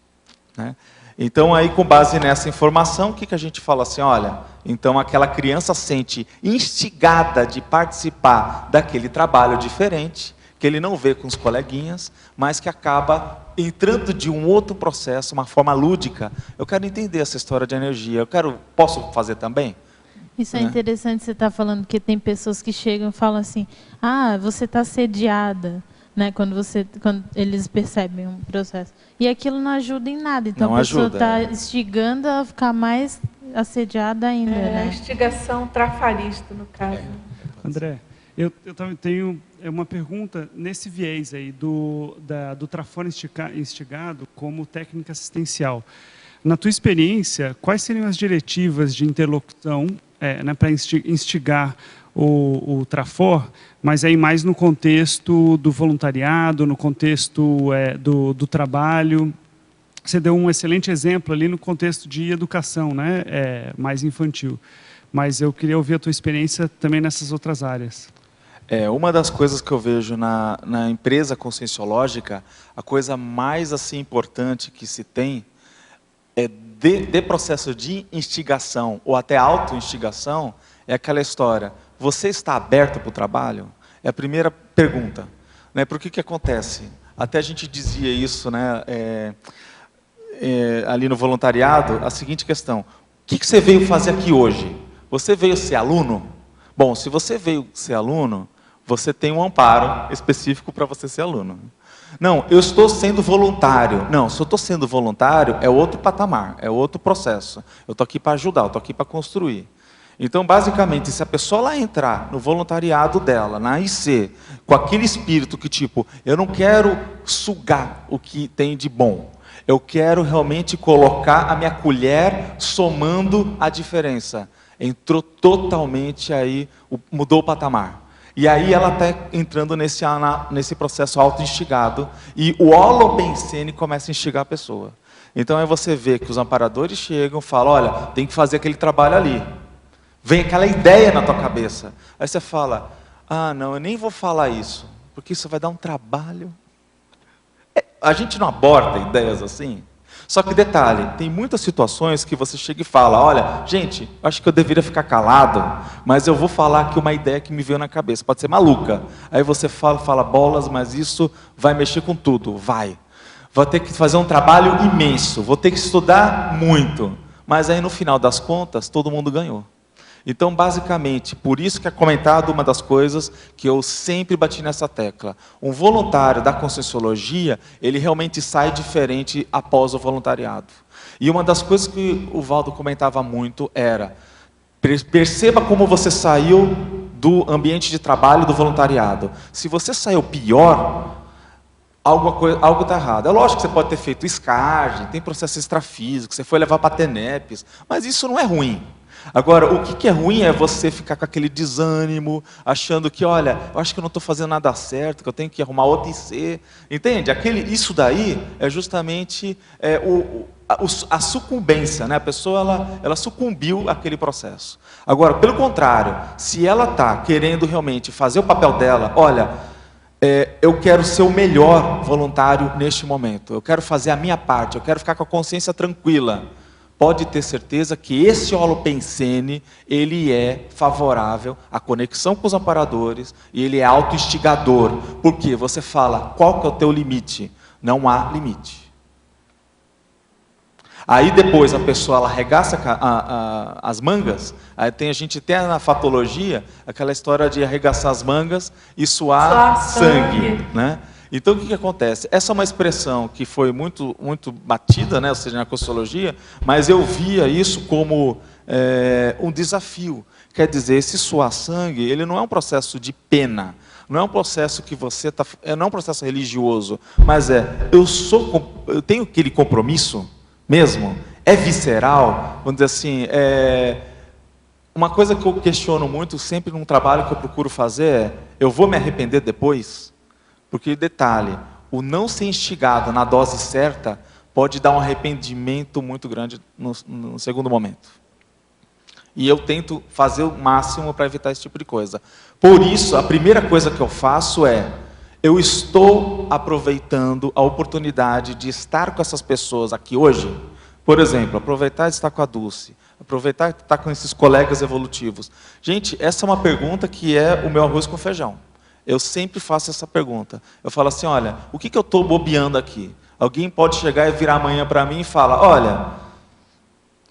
Né? Então, aí, com base nessa informação, o que a gente fala assim, olha, então aquela criança sente instigada de participar daquele trabalho diferente, que ele não vê com os coleguinhas, mas que acaba entrando de um outro processo, uma forma lúdica. Eu quero entender essa história de energia, posso fazer também? Isso é interessante você estar falando, que tem pessoas que chegam e falam assim, você está assediada. Né, quando eles percebem um processo. E aquilo não ajuda em nada. Então a pessoa está instigando a ficar mais assediada ainda. Né? A instigação trafarista, no caso. André, eu também tenho uma pergunta nesse viés aí do trafora instigado como técnica assistencial. Na tua experiência, quais seriam as diretivas de interlocução né, para instigar o Trafor, mas aí mais no contexto do voluntariado, no contexto do trabalho? Você deu um excelente exemplo ali no contexto de educação, né? Mais infantil. Mas eu queria ouvir a tua experiência também nessas outras áreas. Uma das coisas que eu vejo na empresa conscienciológica, a coisa mais assim, importante que se tem de processo de instigação ou até auto-instigação, é aquela história, você está aberto para o trabalho? É a primeira pergunta. Né? Por que acontece? Até a gente dizia isso, né, ali no voluntariado, a seguinte questão, o que você veio fazer aqui hoje? Você veio ser aluno? Bom, se você veio ser aluno, você tem um amparo específico para você ser aluno. Não, eu estou sendo voluntário. Não, se eu estou sendo voluntário, é outro patamar, é outro processo. Eu estou aqui para ajudar, eu estou aqui para construir. Então, basicamente, se a pessoa lá entrar no voluntariado dela, na IC, com aquele espírito que, tipo, eu não quero sugar o que tem de bom, eu quero realmente colocar a minha colher somando a diferença. Entrou totalmente aí, mudou o patamar. E aí ela está entrando nesse processo auto-instigado, e o holopensene começa a instigar a pessoa. Então, aí você vê que os amparadores chegam e falam, olha, tem que fazer aquele trabalho ali. Vem aquela ideia na tua cabeça. Aí você fala, não, eu nem vou falar isso, porque isso vai dar um trabalho. A gente não aborda ideias assim. Só que detalhe, tem muitas situações que você chega e fala, olha, gente, acho que eu deveria ficar calado, mas eu vou falar aqui uma ideia que me veio na cabeça, pode ser maluca. Aí você fala bolas, mas isso vai mexer com tudo, vai. Vou ter que fazer um trabalho imenso, vou ter que estudar muito. Mas aí no final das contas, todo mundo ganhou. Então, basicamente, por isso que é comentado uma das coisas que eu sempre bati nessa tecla. Um voluntário da Conscienciologia, ele realmente sai diferente após o voluntariado. E uma das coisas que o Valdo comentava muito era, perceba como você saiu do ambiente de trabalho do voluntariado. Se você saiu pior, algo está errado. É lógico que você pode ter feito escagem, tem processo extrafísico, você foi levar para TENEPs, mas isso não é ruim. Agora, o que é ruim é você ficar com aquele desânimo, achando que, olha, eu acho que eu não estou fazendo nada certo, que eu tenho que arrumar outro IC. Entende? Isso daí é justamente a sucumbência, né? A pessoa ela sucumbiu àquele processo. Agora, pelo contrário, se ela está querendo realmente fazer o papel dela, olha, eu quero ser o melhor voluntário neste momento, eu quero fazer a minha parte, eu quero ficar com a consciência tranquila. Pode ter certeza que esse holopensene, ele é favorável à conexão com os amparadores e ele é autoinstigador. Porque você fala, qual que é o teu limite? Não há limite. Aí depois a pessoa ela arregaça as mangas, aí a gente tem na fatologia aquela história de arregaçar as mangas e suar sangue, né? Então, o que acontece? Essa é uma expressão que foi muito batida, né? Ou seja, na Conscienciologia, mas eu via isso como um desafio. Quer dizer, esse suar sangue, ele não é um processo de pena, não é um processo que você tá, não é um processo religioso, mas eu tenho aquele compromisso mesmo, é visceral, vamos dizer assim, uma coisa que eu questiono muito sempre num trabalho que eu procuro fazer é, eu vou me arrepender depois? Porque, detalhe, o não ser instigado na dose certa pode dar um arrependimento muito grande no segundo momento. E eu tento fazer o máximo para evitar esse tipo de coisa. Por isso, a primeira coisa que eu faço é, eu estou aproveitando a oportunidade de estar com essas pessoas aqui hoje. Por exemplo, aproveitar de estar com a Dulce, aproveitar de estar com esses colegas evolutivos. Gente, essa é uma pergunta que é o meu arroz com feijão. Eu sempre faço essa pergunta. Eu falo assim, olha, o que eu estou bobeando aqui? Alguém pode chegar e virar amanhã para mim e falar, olha,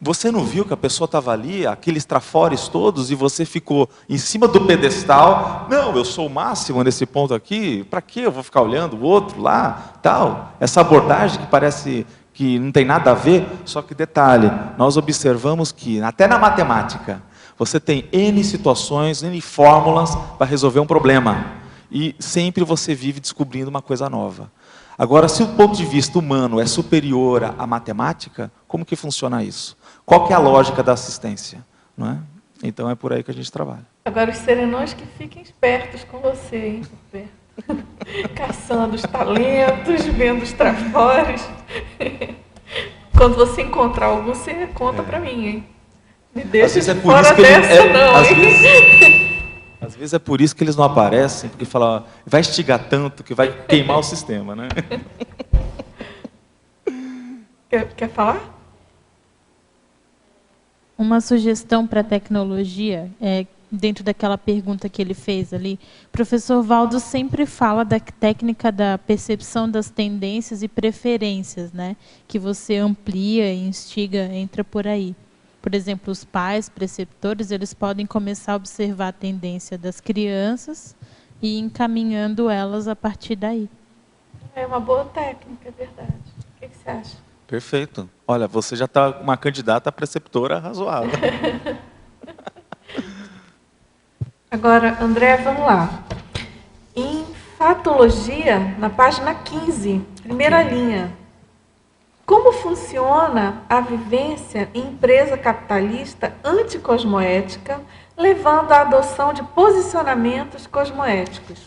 você não viu que a pessoa estava ali, aqueles trafores todos, e você ficou em cima do pedestal? Não, eu sou o máximo nesse ponto aqui, para que eu vou ficar olhando o outro lá, tal? Essa abordagem que parece que não tem nada a ver, só que detalhe, nós observamos que, até na matemática, você tem N situações, N fórmulas para resolver um problema. E sempre você vive descobrindo uma coisa nova. Agora, se o ponto de vista humano é superior à matemática, como que funciona isso? Qual que é a lógica da assistência? Não é? Então é por aí que a gente trabalha. Agora os serenões que fiquem espertos com você, hein? Caçando os talentos, vendo os trafores. Quando você encontrar algum, você conta pra mim, hein? Me deixa de fora dessa, não, hein? Às vezes é por isso que eles não aparecem, porque fala, vai estigar tanto que vai queimar o sistema, né? Quer falar? Uma sugestão para a tecnologia, dentro daquela pergunta que ele fez ali, o professor Valdo sempre fala da técnica da percepção das tendências e preferências, né? Que você amplia e instiga, entra por aí. Por exemplo, os pais, preceptores, eles podem começar a observar a tendência das crianças e ir encaminhando elas a partir daí. É uma boa técnica, é verdade. O que você acha? Perfeito. Olha, você já está uma candidata a preceptora razoável. Agora, André, vamos lá. Em fatologia, na página 15, primeira linha. Como funciona a vivência em empresa capitalista anticosmoética, levando à adoção de posicionamentos cosmoéticos?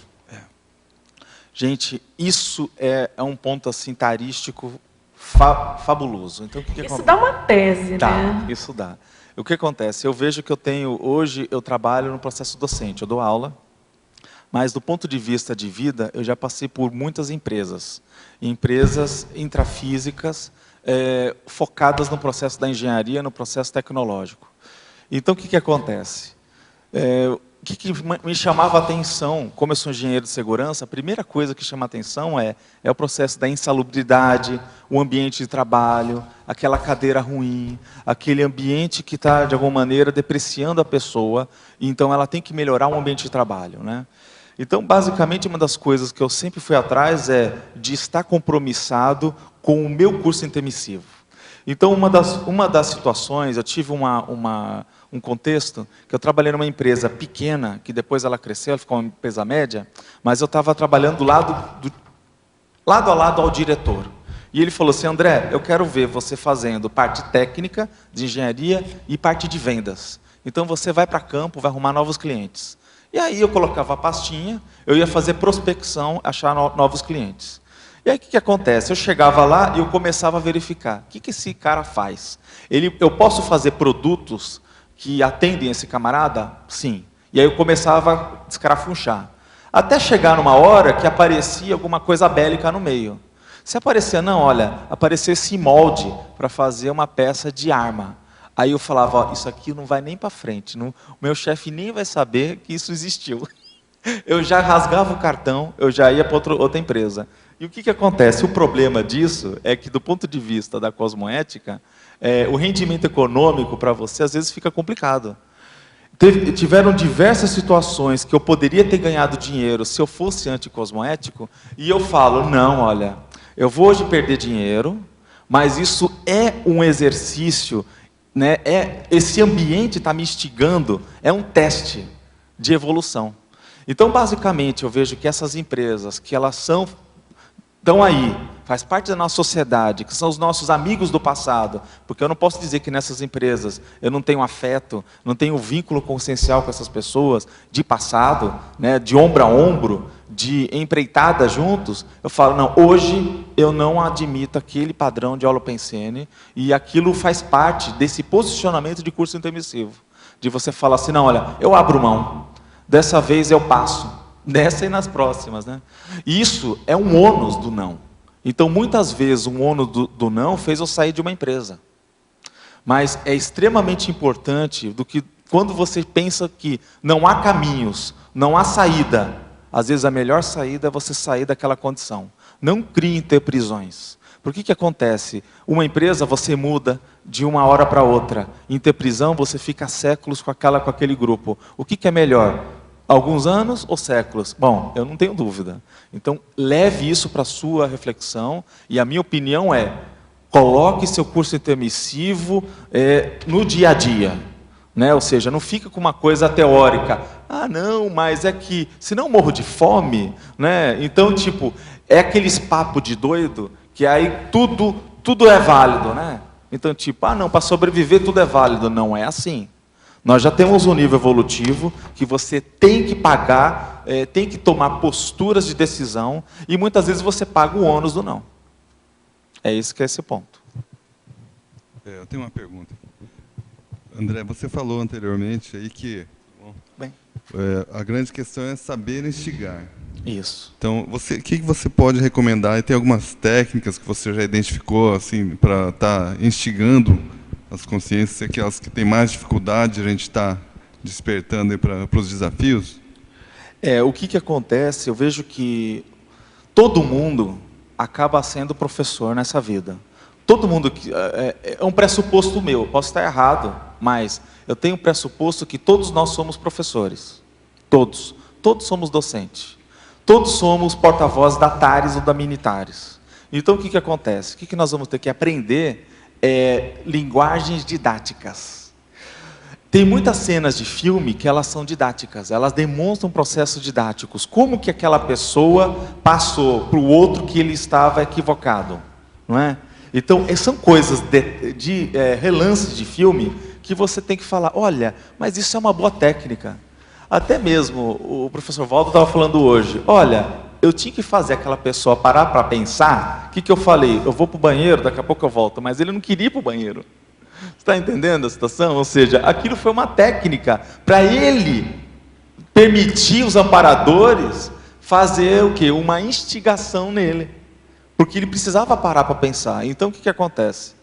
Gente, isso é um ponto assim tarístico fabuloso. Então, o que isso dá uma tese, né? Isso dá. O que acontece? Eu vejo que hoje eu trabalho no processo docente, eu dou aula, mas do ponto de vista de vida, eu já passei por muitas empresas intrafísicas, focadas no processo da engenharia, no processo tecnológico. Então, o que acontece? O que me chamava a atenção, como eu sou engenheiro de segurança, a primeira coisa que chama a atenção é o processo da insalubridade, o ambiente de trabalho, aquela cadeira ruim, aquele ambiente que está, de alguma maneira, depreciando a pessoa, então ela tem que melhorar o ambiente de trabalho, né? Então, basicamente, uma das coisas que eu sempre fui atrás é de estar compromissado com o meu curso intermissivo. Então, uma das situações, eu tive um contexto que eu trabalhei numa empresa pequena, que depois ela cresceu, ela ficou uma empresa média, mas eu estava trabalhando lado a lado ao diretor. E ele falou assim, André, eu quero ver você fazendo parte técnica de engenharia e parte de vendas. Então você vai para campo, vai arrumar novos clientes. E aí eu colocava a pastinha, eu ia fazer prospecção, achar novos clientes. E aí o que acontece? Eu chegava lá e eu começava a verificar. O que esse cara faz? Eu posso fazer produtos que atendem esse camarada? Sim. E aí eu começava a descarafunchar. Até chegar numa hora que aparecia alguma coisa bélica no meio. Se aparecia, não, olha, aparecia esse molde para fazer uma peça de arma. Aí eu falava, ó, isso aqui não vai nem para frente, o meu chefe nem vai saber que isso existiu. Eu já rasgava o cartão, eu já ia para outra empresa. E o que acontece? O problema disso é que, do ponto de vista da cosmoética, o rendimento econômico para você às vezes fica complicado. Tiveram diversas situações que eu poderia ter ganhado dinheiro se eu fosse anticosmoético, e eu falo, não, olha, eu vou hoje perder dinheiro, mas isso é um exercício né, esse ambiente está me instigando, é um teste de evolução. Então, basicamente, eu vejo que essas empresas, que elas estão aí, faz parte da nossa sociedade, que são os nossos amigos do passado, porque eu não posso dizer que nessas empresas eu não tenho afeto, não tenho vínculo consciencial com essas pessoas, de passado, né, de ombro a ombro, de empreitada juntos. Eu falo, não, hoje eu não admito aquele padrão de holopensene, e aquilo faz parte desse posicionamento de curso intermissivo, de você falar assim, não, olha, eu abro mão, dessa vez eu passo, nessa e nas próximas, né? Isso é um ônus do não. Então, muitas vezes, um ônus do não fez eu sair de uma empresa. Mas é extremamente importante do que quando você pensa que não há caminhos, não há saída, às vezes a melhor saída é você sair daquela condição. Não crie interprisões. Por que acontece? Uma empresa você muda de uma hora para outra. Interprisão você fica séculos com aquele grupo. O que é melhor? Alguns anos ou séculos? Bom, eu não tenho dúvida. Então, leve isso para a sua reflexão, e a minha opinião é, coloque seu curso intermissivo no dia a dia. Né? Ou seja, não fica com uma coisa teórica. Ah, não, mas é que, se não morro de fome, né? Então, tipo, é aqueles papo de doido, que aí tudo é válido, né? Então, tipo, ah, não, para sobreviver tudo é válido. Não é assim. Nós já temos um nível evolutivo que você tem que pagar, tem que tomar posturas de decisão, e muitas vezes você paga o ônus do não. É isso que é esse ponto. Eu tenho uma pergunta. André, você falou anteriormente aí que a grande questão é saber instigar. Isso. Então, o que você pode recomendar? E tem algumas técnicas que você já identificou assim, para estar instigando as consciências, aquelas que têm mais dificuldade, a gente está despertando para os desafios? O que acontece, eu vejo que todo mundo acaba sendo professor nessa vida. Todo mundo, é um pressuposto meu, posso estar errado, mas eu tenho um pressuposto que todos nós somos professores. Todos somos docentes. Todos somos porta-vozes da TARES ou da Minitares. Então, o que acontece? O que nós vamos ter que aprender linguagens didáticas. Tem muitas cenas de filme que elas são didáticas, elas demonstram processos didáticos. Como que aquela pessoa passou para o outro que ele estava equivocado, não é? Então, são coisas de relances de filme que você tem que falar, olha, mas isso é uma boa técnica. Até mesmo o professor Waldo estava falando hoje, olha, eu tinha que fazer aquela pessoa parar para pensar. O que eu falei? Eu vou para o banheiro, daqui a pouco eu volto. Mas ele não queria ir para o banheiro. Você está entendendo a situação? Ou seja, aquilo foi uma técnica para ele permitir os amparadores fazer o quê? Uma instigação nele. Porque ele precisava parar para pensar. Então, o que acontece?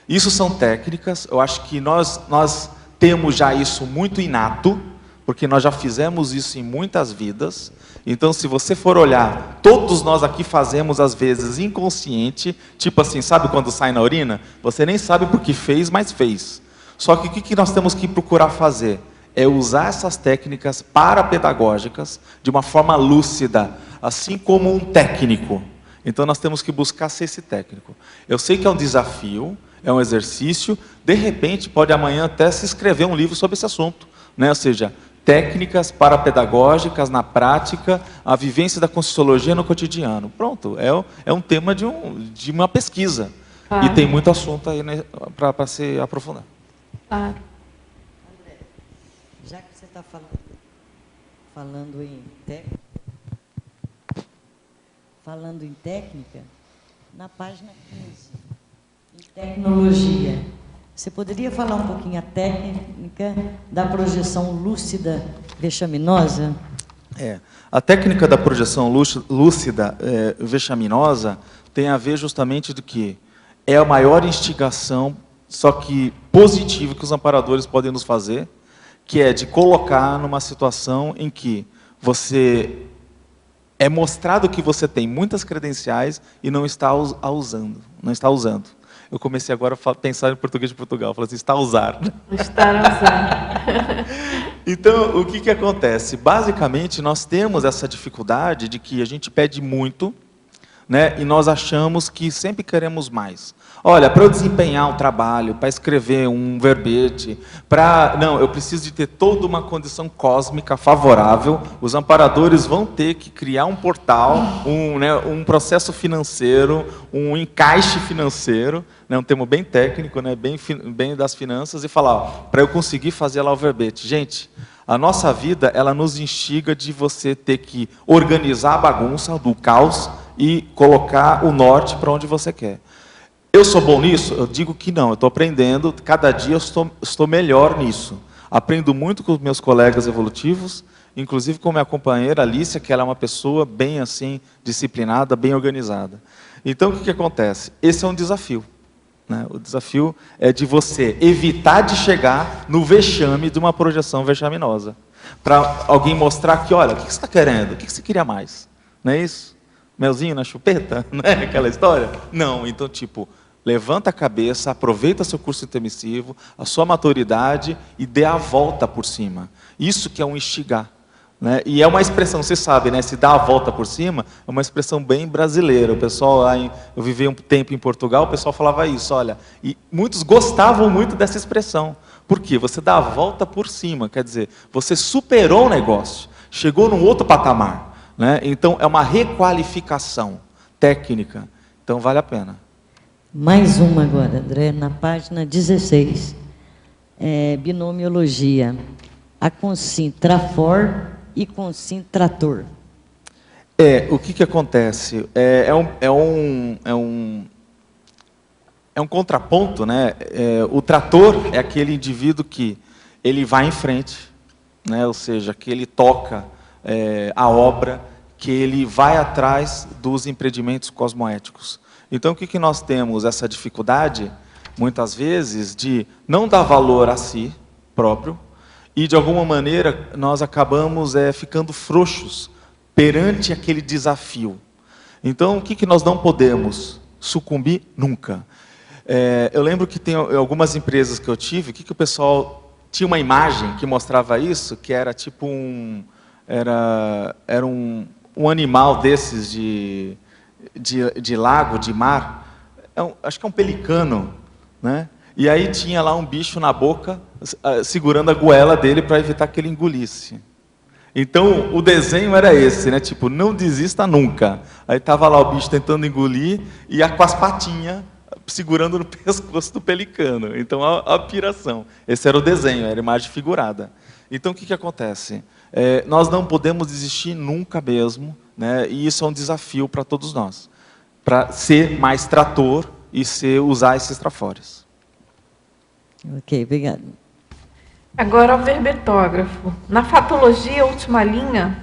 Isso são técnicas. Eu acho que nós temos já isso muito inato, porque nós já fizemos isso em muitas vidas. Então, se você for olhar, todos nós aqui fazemos, às vezes, inconsciente, tipo assim, sabe quando sai na urina? Você nem sabe por que fez, mas fez. Só que o que nós temos que procurar fazer? É usar essas técnicas parapedagógicas de uma forma lúcida, assim como um técnico. Então, nós temos que buscar ser esse técnico. Eu sei que é um desafio, é um exercício, de repente, pode amanhã até se escrever um livro sobre esse assunto, né? Ou seja, técnicas parapedagógicas na prática, a vivência da Conscienciologia no cotidiano. Pronto, é um tema de uma pesquisa. Claro. E tem muito assunto aí, né, para se aprofundar. Claro. André, já que você está falando em técnica, na página 15, em tecnologia, você poderia falar um pouquinho a técnica da projeção lúcida vexaminosa? A técnica da projeção lúcida vexaminosa tem a ver justamente do que é a maior instigação, só que positiva, que os amparadores podem nos fazer, que é de colocar numa situação em que você é mostrado que você tem muitas credenciais e não está usando. Eu comecei agora a pensar em português de Portugal. Falei assim, está a usar. Estar a usar. Então, o que acontece? Basicamente, nós temos essa dificuldade de que a gente pede muito, né? E nós achamos que sempre queremos mais. Olha, para eu desempenhar um trabalho, para escrever um verbete, não, eu preciso de ter toda uma condição cósmica favorável. Os amparadores vão ter que criar um portal, um processo financeiro, um encaixe financeiro, né, um termo bem técnico, né, bem das finanças, e falar, para eu conseguir fazer lá o verbete. Gente, a nossa vida, ela nos instiga de você ter que organizar a bagunça do caos e colocar o norte para onde você quer. Eu sou bom nisso? Eu digo que não, eu estou aprendendo, cada dia eu estou melhor nisso. Aprendo muito com os meus colegas evolutivos, inclusive com minha companheira Alicia, que ela é uma pessoa bem assim, disciplinada, bem organizada. Então, o que acontece? Esse é um desafio, né? O desafio é de você evitar de chegar no vexame de uma projeção vexaminosa. Para alguém mostrar que, olha, o que você está querendo? O que você queria mais? Não é isso? Melzinho na chupeta? Não é aquela história? Não, então tipo, levanta a cabeça, aproveita seu curso intermissivo, a sua maturidade e dê a volta por cima. Isso que é um instigar, né? E é uma expressão, você sabe, né? Se dá a volta por cima, é uma expressão bem brasileira. O pessoal lá, eu vivi um tempo em Portugal, o pessoal falava isso, olha, e muitos gostavam muito dessa expressão. Por quê? Você dá a volta por cima, quer dizer, você superou o negócio, chegou num outro patamar. Né? Então, é uma requalificação técnica. Então, vale a pena. Mais uma agora, André, na página 16. Binomiologia. A consim trafor e consim trator. O que acontece? É um contraponto, né? O trator é aquele indivíduo que ele vai em frente, né? Ou seja, que ele toca a obra, que ele vai atrás dos empreendimentos cosmoéticos. Então, o que nós temos? Essa dificuldade, muitas vezes, de não dar valor a si próprio, e, de alguma maneira, nós acabamos ficando frouxos perante aquele desafio. Então, o que nós não podemos sucumbir? Nunca. Eu lembro que tem algumas empresas que eu tive, que o pessoal tinha uma imagem que mostrava isso, que era tipo era um animal desses de lago, de mar, acho que é um pelicano, né? E aí tinha lá um bicho na boca, segurando a goela dele para evitar que ele engolisse. Então, o desenho era esse, né? Tipo, não desista nunca. Aí estava lá o bicho tentando engolir e com as patinhas segurando no pescoço do pelicano. Então, a piração. Esse era o desenho, era a imagem figurada. Então, o que acontece? Nós não podemos desistir nunca mesmo, né? E isso é um desafio para todos nós, para ser mais trator e usar esses trafores. Ok, obrigado. Agora o verbetógrafo. Na fatologia, última linha,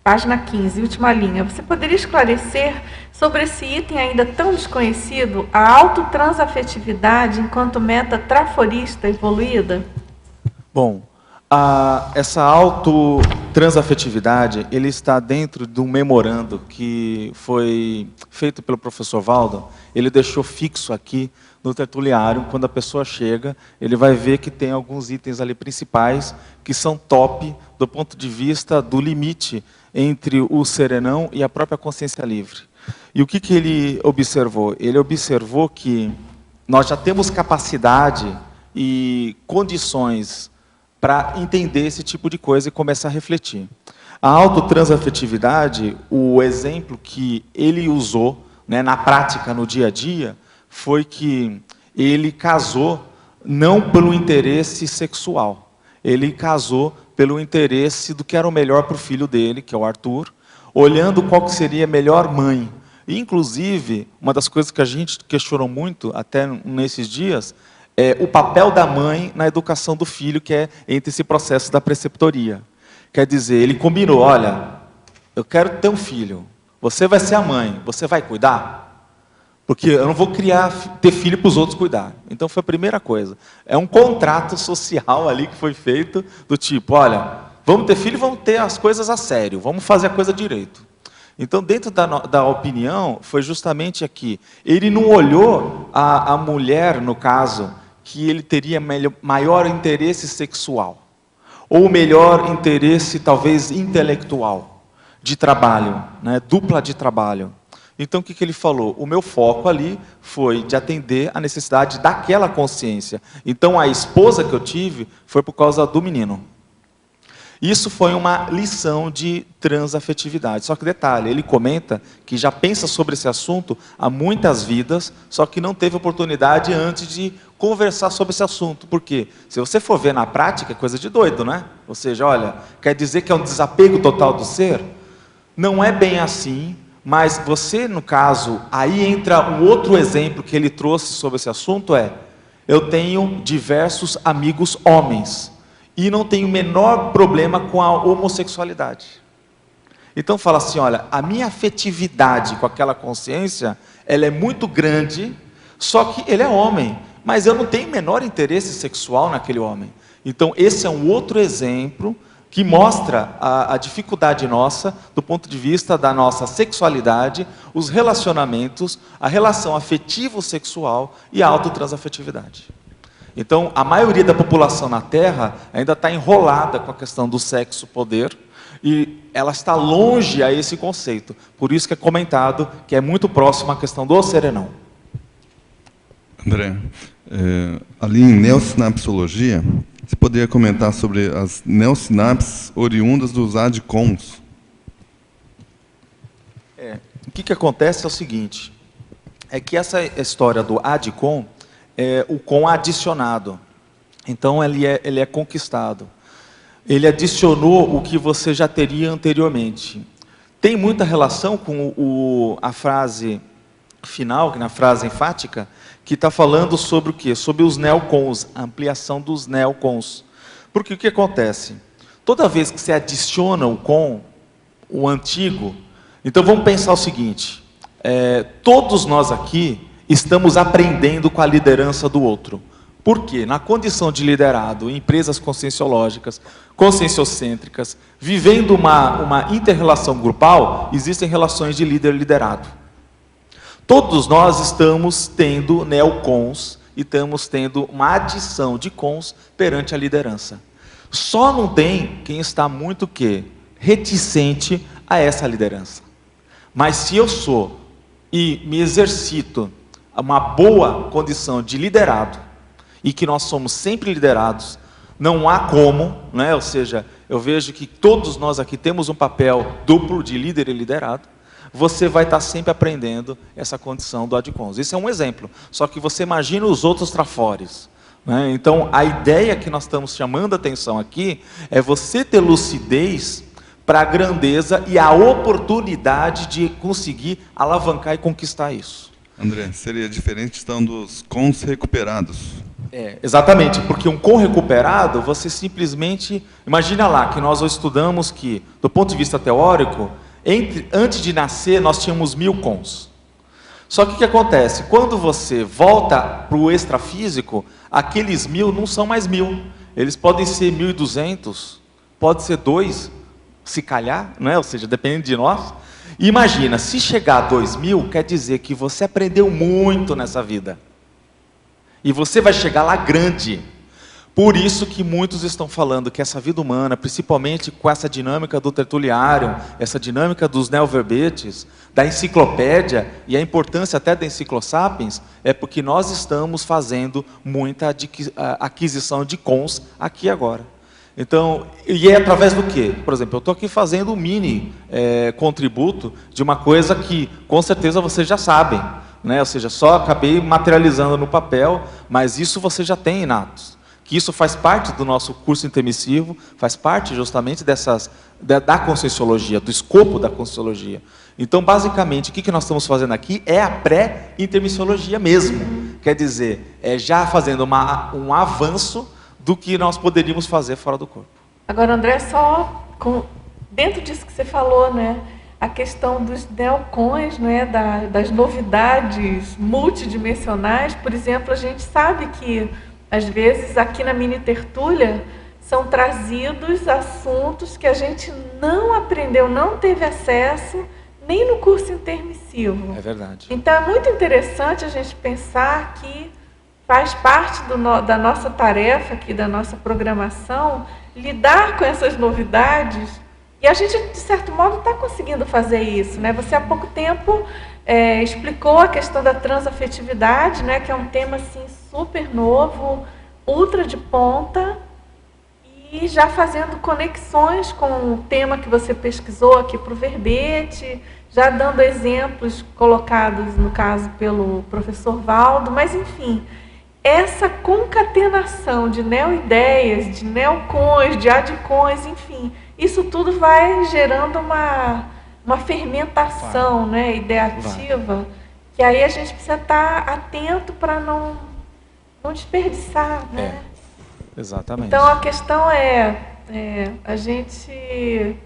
página 15, última linha, você poderia esclarecer sobre esse item ainda tão desconhecido, a autotransafetividade enquanto meta traforista evoluída? Bom, essa autotransafetividade, ele está dentro de um memorando que foi feito pelo professor Waldo. Ele deixou fixo aqui no tertuliário. Quando a pessoa chega, ele vai ver que tem alguns itens ali principais que são top do ponto de vista do limite entre o serenão e a própria consciência livre. E o que ele observou? Ele observou que nós já temos capacidade e condições para entender esse tipo de coisa e começar a refletir. A autotransafetividade, o exemplo que ele usou, né, na prática, no dia a dia, foi que ele casou não pelo interesse sexual, ele casou pelo interesse do que era o melhor para o filho dele, que é o Arthur, olhando qual que seria a melhor mãe. E, inclusive, uma das coisas que a gente questionou muito, até nesses dias, é o papel da mãe na educação do filho, que é entre esse processo da preceptoria. Quer dizer, ele combinou, olha, eu quero ter um filho, você vai ser a mãe, você vai cuidar? Porque eu não vou ter filho para os outros cuidar. Então foi a primeira coisa. É um contrato social ali que foi feito, do tipo, olha, vamos ter filho e vamos ter as coisas a sério, vamos fazer a coisa direito. Então, dentro da opinião, foi justamente aqui. Ele não olhou a mulher, no caso, que ele teria maior interesse sexual, ou melhor interesse, talvez, intelectual, de trabalho, né? Dupla de trabalho. Então, o que ele falou? O meu foco ali foi de atender a necessidade daquela consciência. Então, a esposa que eu tive foi por causa do menino. Isso foi uma lição de transafetividade. Só que detalhe, ele comenta que já pensa sobre esse assunto há muitas vidas, só que não teve oportunidade antes de conversar sobre esse assunto. Por quê? Se você for ver na prática, é coisa de doido, né? Ou seja, olha, quer dizer que é um desapego total do ser? Não é bem assim, mas você, no caso, aí entra um outro exemplo que ele trouxe sobre esse assunto, eu tenho diversos amigos homens, e não tenho o menor problema com a homossexualidade. Então fala assim, olha, a minha afetividade com aquela consciência, ela é muito grande, só que ele é homem, mas eu não tenho o menor interesse sexual naquele homem. Então esse é um outro exemplo que mostra a dificuldade nossa, do ponto de vista da nossa sexualidade, os relacionamentos, a relação afetivo-sexual e a autotransafetividade. Então, a maioria da população na Terra ainda está enrolada com a questão do sexo-poder e ela está longe a esse conceito. Por isso que é comentado que é muito próximo à questão do serenão. André, ali em neossinapsologia, você poderia comentar sobre as neossinapses oriundas dos ADCONs? O que acontece é o seguinte, é que essa história do ADCON, o com adicionado. Então ele é conquistado. Ele adicionou o que você já teria anteriormente. Tem muita relação com a frase final, na frase enfática, que está falando sobre o quê? Sobre os neocons, a ampliação dos neocons. Porque o que acontece? Toda vez que você adiciona o com, o antigo, então vamos pensar o seguinte, todos nós aqui estamos aprendendo com a liderança do outro. Por quê? Na condição de liderado, em empresas conscienciológicas, conscienciocêntricas, vivendo uma inter-relação grupal, existem relações de líder-liderado. Todos nós estamos tendo neocons e estamos tendo uma adição de cons perante a liderança. Só não tem quem está muito reticente a essa liderança. Mas se eu sou e me exercito uma boa condição de liderado, e que nós somos sempre liderados, não há como, né? Ou seja, eu vejo que todos nós aqui temos um papel duplo de líder e liderado, você vai estar sempre aprendendo essa condição do ADCONS. Isso é um exemplo, só que você imagina os outros trafores, né? Então, a ideia que nós estamos chamando a atenção aqui, é você ter lucidez para a grandeza e a oportunidade de conseguir alavancar e conquistar isso. André, seria diferente questão dos cons recuperados. Exatamente, porque um com recuperado, você simplesmente... Imagina lá que nós estudamos que, do ponto de vista teórico, antes de nascer nós tínhamos 1000 cons. Só que o que acontece? Quando você volta para o extrafísico, aqueles 1000 não são mais 1000. Eles podem ser 1200, pode ser 2, se calhar, né? Ou seja, dependendo de nós. E imagina, se chegar a 2000, quer dizer que você aprendeu muito nessa vida. E você vai chegar lá grande. Por isso que muitos estão falando que essa vida humana, principalmente com essa dinâmica do tertuliário, essa dinâmica dos neoverbetes, da enciclopédia, e a importância até da Enciclosapiens, é porque nós estamos fazendo muita aquisição de cons aqui agora. Então, e é através do quê? Por exemplo, eu estou aqui fazendo um mini contributo de uma coisa que, com certeza, vocês já sabem, né? Ou seja, só acabei materializando no papel, mas isso você já tem inatos. Que isso faz parte do nosso curso intermissivo, faz parte justamente da conscienciologia, do escopo da conscienciologia. Então, basicamente, o que nós estamos fazendo aqui é a pré-intermissiologia mesmo. Quer dizer, já fazendo um avanço do que nós poderíamos fazer fora do corpo. Agora, André, dentro disso que você falou, né, a questão dos neocons, né, das novidades multidimensionais, por exemplo, a gente sabe que, às vezes, aqui na mini tertúlia, são trazidos assuntos que a gente não aprendeu, não teve acesso, nem no curso intermissivo. É verdade. Então, é muito interessante a gente pensar que faz parte da nossa tarefa aqui, da nossa programação, lidar com essas novidades. E a gente, de certo modo, está conseguindo fazer isso, né? Você, há pouco tempo, explicou a questão da transafetividade, né, que é um tema assim, super novo, ultra de ponta, e já fazendo conexões com o tema que você pesquisou aqui para o verbete, já dando exemplos colocados, no caso, pelo professor Valdo, mas, enfim, essa concatenação de neoideias, de neocons, de adcons, enfim, isso tudo vai gerando uma fermentação, né, ideativa, que aí a gente precisa estar atento para não desperdiçar, né? Exatamente. Então, a questão é a gente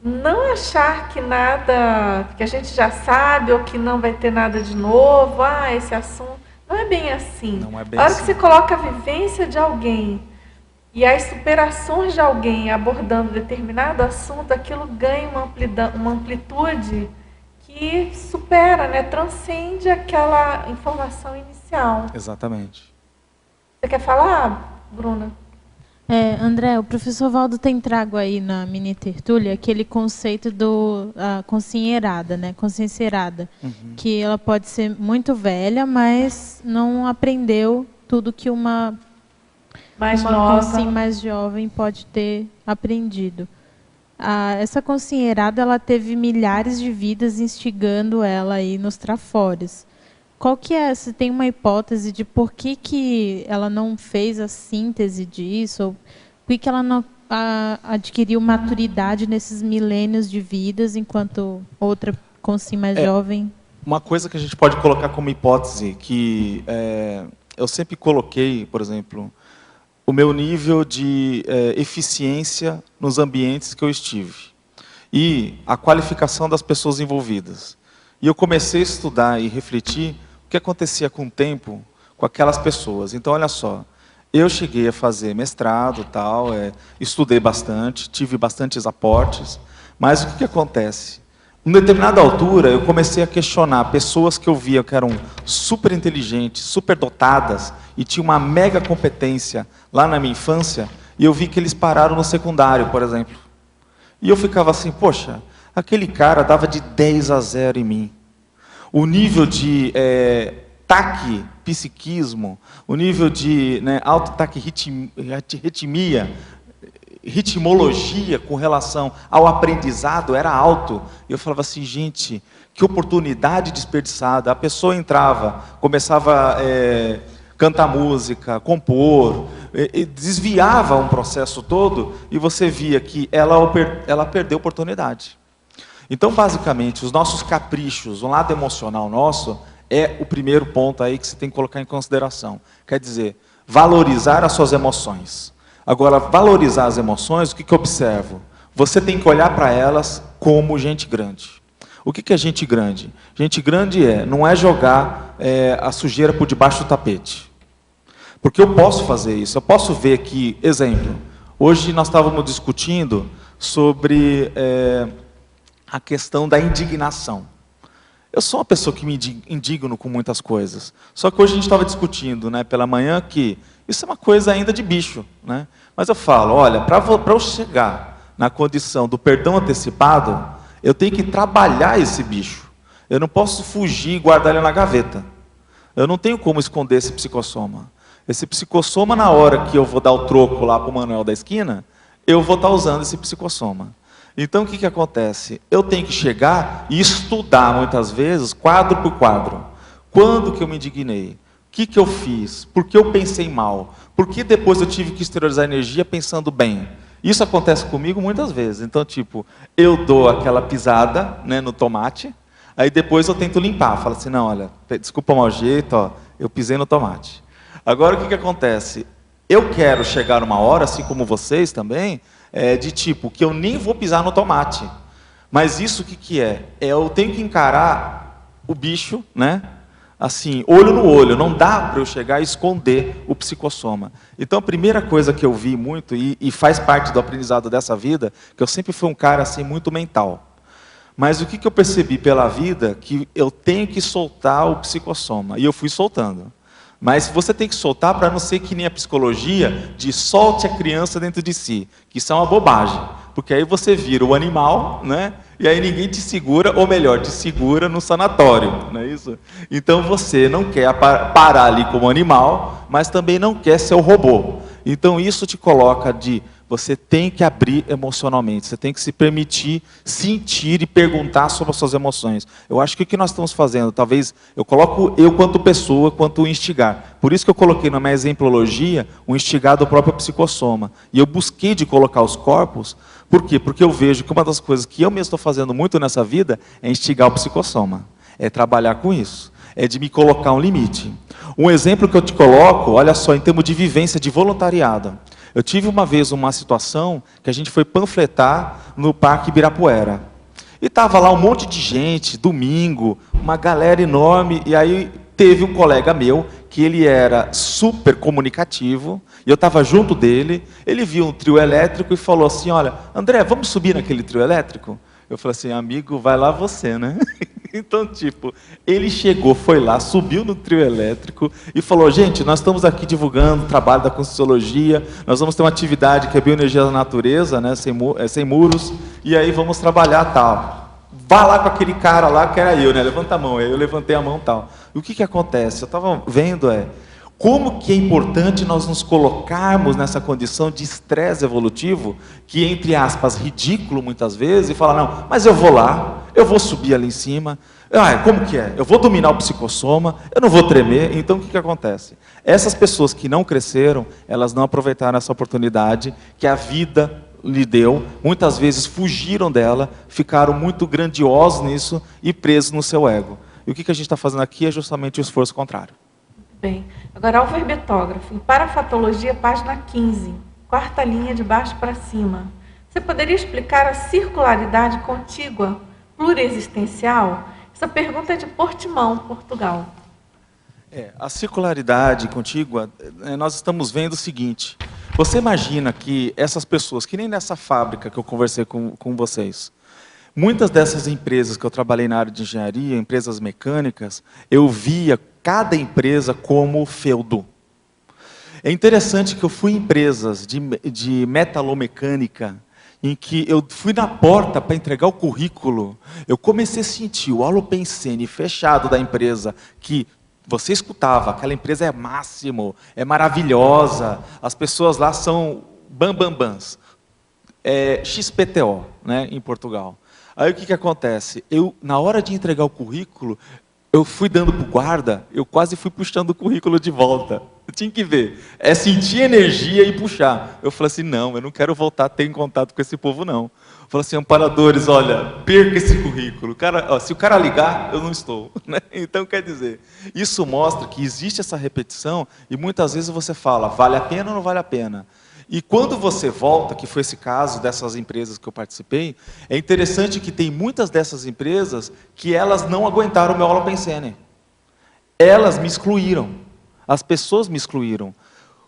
não achar que nada, que a gente já sabe ou que não vai ter nada de novo, esse assunto. Não é bem assim. Não é bem a hora assim. que você coloca a vivência de alguém e as superações de alguém abordando determinado assunto, aquilo ganha uma amplitude que supera, né, transcende aquela informação inicial. Exatamente. Você quer falar, Bruna? André, o professor Valdo tem trago aí na mini tertúlia aquele conceito da consciência errada, né? Consciência errada, que ela pode ser muito velha, mas não aprendeu tudo que uma consciência mais jovem pode ter aprendido. Essa consciência errada, ela teve milhares de vidas instigando ela aí nos trafores. Qual que é? Você tem uma hipótese de por que ela não fez a síntese disso? Ou por que ela não adquiriu maturidade nesses milênios de vidas, enquanto outra consciência mais jovem? Uma coisa que a gente pode colocar como hipótese, que eu sempre coloquei, por exemplo, o meu nível de eficiência nos ambientes que eu estive e a qualificação das pessoas envolvidas. E eu comecei a estudar e refletir o que acontecia com o tempo com aquelas pessoas. Então, olha só, eu cheguei a fazer mestrado, estudei bastante, tive bastantes aportes, mas o que acontece? Em determinada altura, eu comecei a questionar pessoas que eu via que eram super inteligentes, super dotadas e tinham uma mega competência lá na minha infância, e eu vi que eles pararam no secundário, por exemplo. E eu ficava assim, poxa, aquele cara dava de 10-0 em mim. O nível de psiquismo, o nível de autotaquirritmia, ritmologia com relação ao aprendizado era alto. E eu falava assim, gente, que oportunidade desperdiçada. A pessoa entrava, começava a cantar música, compor, desviava um processo todo, e você via que ela perdeu a oportunidade. Então, basicamente, os nossos caprichos, o lado emocional nosso, é o primeiro ponto aí que você tem que colocar em consideração. Quer dizer, valorizar as suas emoções. Agora, valorizar as emoções, o que eu observo? Você tem que olhar para elas como gente grande. O que é gente grande? Gente grande não é jogar a sujeira por debaixo do tapete. Porque eu posso fazer isso, eu posso ver que, exemplo, hoje nós estávamos discutindo sobre a questão da indignação. Eu sou uma pessoa que me indigno com muitas coisas. Só que hoje a gente estava discutindo, né, pela manhã, que isso é uma coisa ainda de bicho, né? Mas eu falo, olha, para eu chegar na condição do perdão antecipado, eu tenho que trabalhar esse bicho. Eu não posso fugir e guardar ele na gaveta. Eu não tenho como esconder esse psicossoma. Esse psicossoma, na hora que eu vou dar o troco lá para o Manuel da esquina, eu vou estar usando esse psicossoma. Então, o que acontece? Eu tenho que chegar e estudar, muitas vezes, quadro por quadro. Quando que eu me indignei? O que eu fiz? Por que eu pensei mal? Por que depois eu tive que exteriorizar energia pensando bem? Isso acontece comigo muitas vezes. Então, tipo, eu dou aquela pisada, né, no tomate, aí depois eu tento limpar. Falo assim, não, olha, desculpa o mau jeito, eu pisei no tomate. Agora, o que acontece? Eu quero chegar uma hora, assim como vocês também, de tipo, que eu nem vou pisar no tomate. Mas isso o que é? Eu tenho que encarar o bicho, né? Assim, olho no olho. Não dá para eu chegar e esconder o psicossoma. Então, a primeira coisa que eu vi muito, e faz parte do aprendizado dessa vida, que eu sempre fui um cara assim, muito mental. Mas o que eu percebi pela vida? Que eu tenho que soltar o psicossoma. E eu fui soltando. Mas você tem que soltar para não ser que nem a psicologia de solte a criança dentro de si, que isso é uma bobagem, porque aí você vira o animal, né? E aí ninguém te segura, ou melhor, te segura no sanatório, não é isso? Então você não quer parar ali como animal, mas também não quer ser o robô. Então isso te coloca você tem que abrir emocionalmente, você tem que se permitir sentir e perguntar sobre as suas emoções. Eu acho que o que nós estamos fazendo, talvez, eu coloco eu quanto pessoa, quanto instigar. Por isso que eu coloquei na minha exemplologia o instigar do próprio psicossoma. E eu busquei de colocar os corpos, por quê? Porque eu vejo que uma das coisas que eu mesmo estou fazendo muito nessa vida é instigar o psicossoma, é trabalhar com isso, é de me colocar um limite. Um exemplo que eu te coloco, olha só, em termos de vivência de voluntariado. Eu tive uma vez uma situação que a gente foi panfletar no Parque Ibirapuera. E estava lá um monte de gente, domingo, uma galera enorme, e aí teve um colega meu, que ele era super comunicativo, e eu estava junto dele, ele viu um trio elétrico e falou assim, olha, André, vamos subir naquele trio elétrico? Eu falei assim, amigo, vai lá você, né? Então, tipo, ele chegou, foi lá, subiu no trio elétrico e falou, gente, nós estamos aqui divulgando o trabalho da Conscienciologia, nós vamos ter uma atividade que é bioenergia da natureza, né, sem muros, e aí vamos trabalhar tal. Vá lá com aquele cara lá, que era eu, né? Levanta a mão. Aí eu levantei a mão e tal. E o que acontece? Eu estava vendo, como que é importante nós nos colocarmos nessa condição de estresse evolutivo, que, entre aspas, ridículo muitas vezes, e falar, não, mas eu vou lá, eu vou subir ali em cima, como que é? Eu vou dominar o psicossoma, eu não vou tremer. Então o que acontece? Essas pessoas que não cresceram, elas não aproveitaram essa oportunidade que a vida lhe deu, muitas vezes fugiram dela, ficaram muito grandiosos nisso e presos no seu ego. E o que a gente está fazendo aqui é justamente o esforço contrário. Bem, agora ao verbetógrafo, em Parafatologia, página 15, quarta linha de baixo para cima. Você poderia explicar a circularidade contígua pluriexistencial? Essa pergunta é de Portimão, Portugal. A circularidade contígua, nós estamos vendo o seguinte, você imagina que essas pessoas, que nem nessa fábrica que eu conversei com vocês, muitas dessas empresas que eu trabalhei na área de engenharia, empresas mecânicas, eu via cada empresa como feudo. É interessante que eu fui em empresas de metalomecânica, em que eu fui na porta para entregar o currículo, eu comecei a sentir o holopensene fechado da empresa, que você escutava, aquela empresa é máximo, é maravilhosa, as pessoas lá são bambambãs. XPTO, né, em Portugal. Aí o que acontece? Na hora de entregar o currículo, eu fui dando para o guarda, eu quase fui puxando o currículo de volta. Eu tinha que ver. Sentir energia e puxar. Eu falei assim, não, eu não quero voltar a ter em contato com esse povo, não. Eu falei assim, amparadores, olha, perca esse currículo. Se o cara ligar, eu não estou. Né? Então, quer dizer, isso mostra que existe essa repetição e muitas vezes você fala, vale a pena ou não vale a pena? E quando você volta, que foi esse caso dessas empresas que eu participei, é interessante que tem muitas dessas empresas que elas não aguentaram o meu holopensene. Elas me excluíram. As pessoas me excluíram.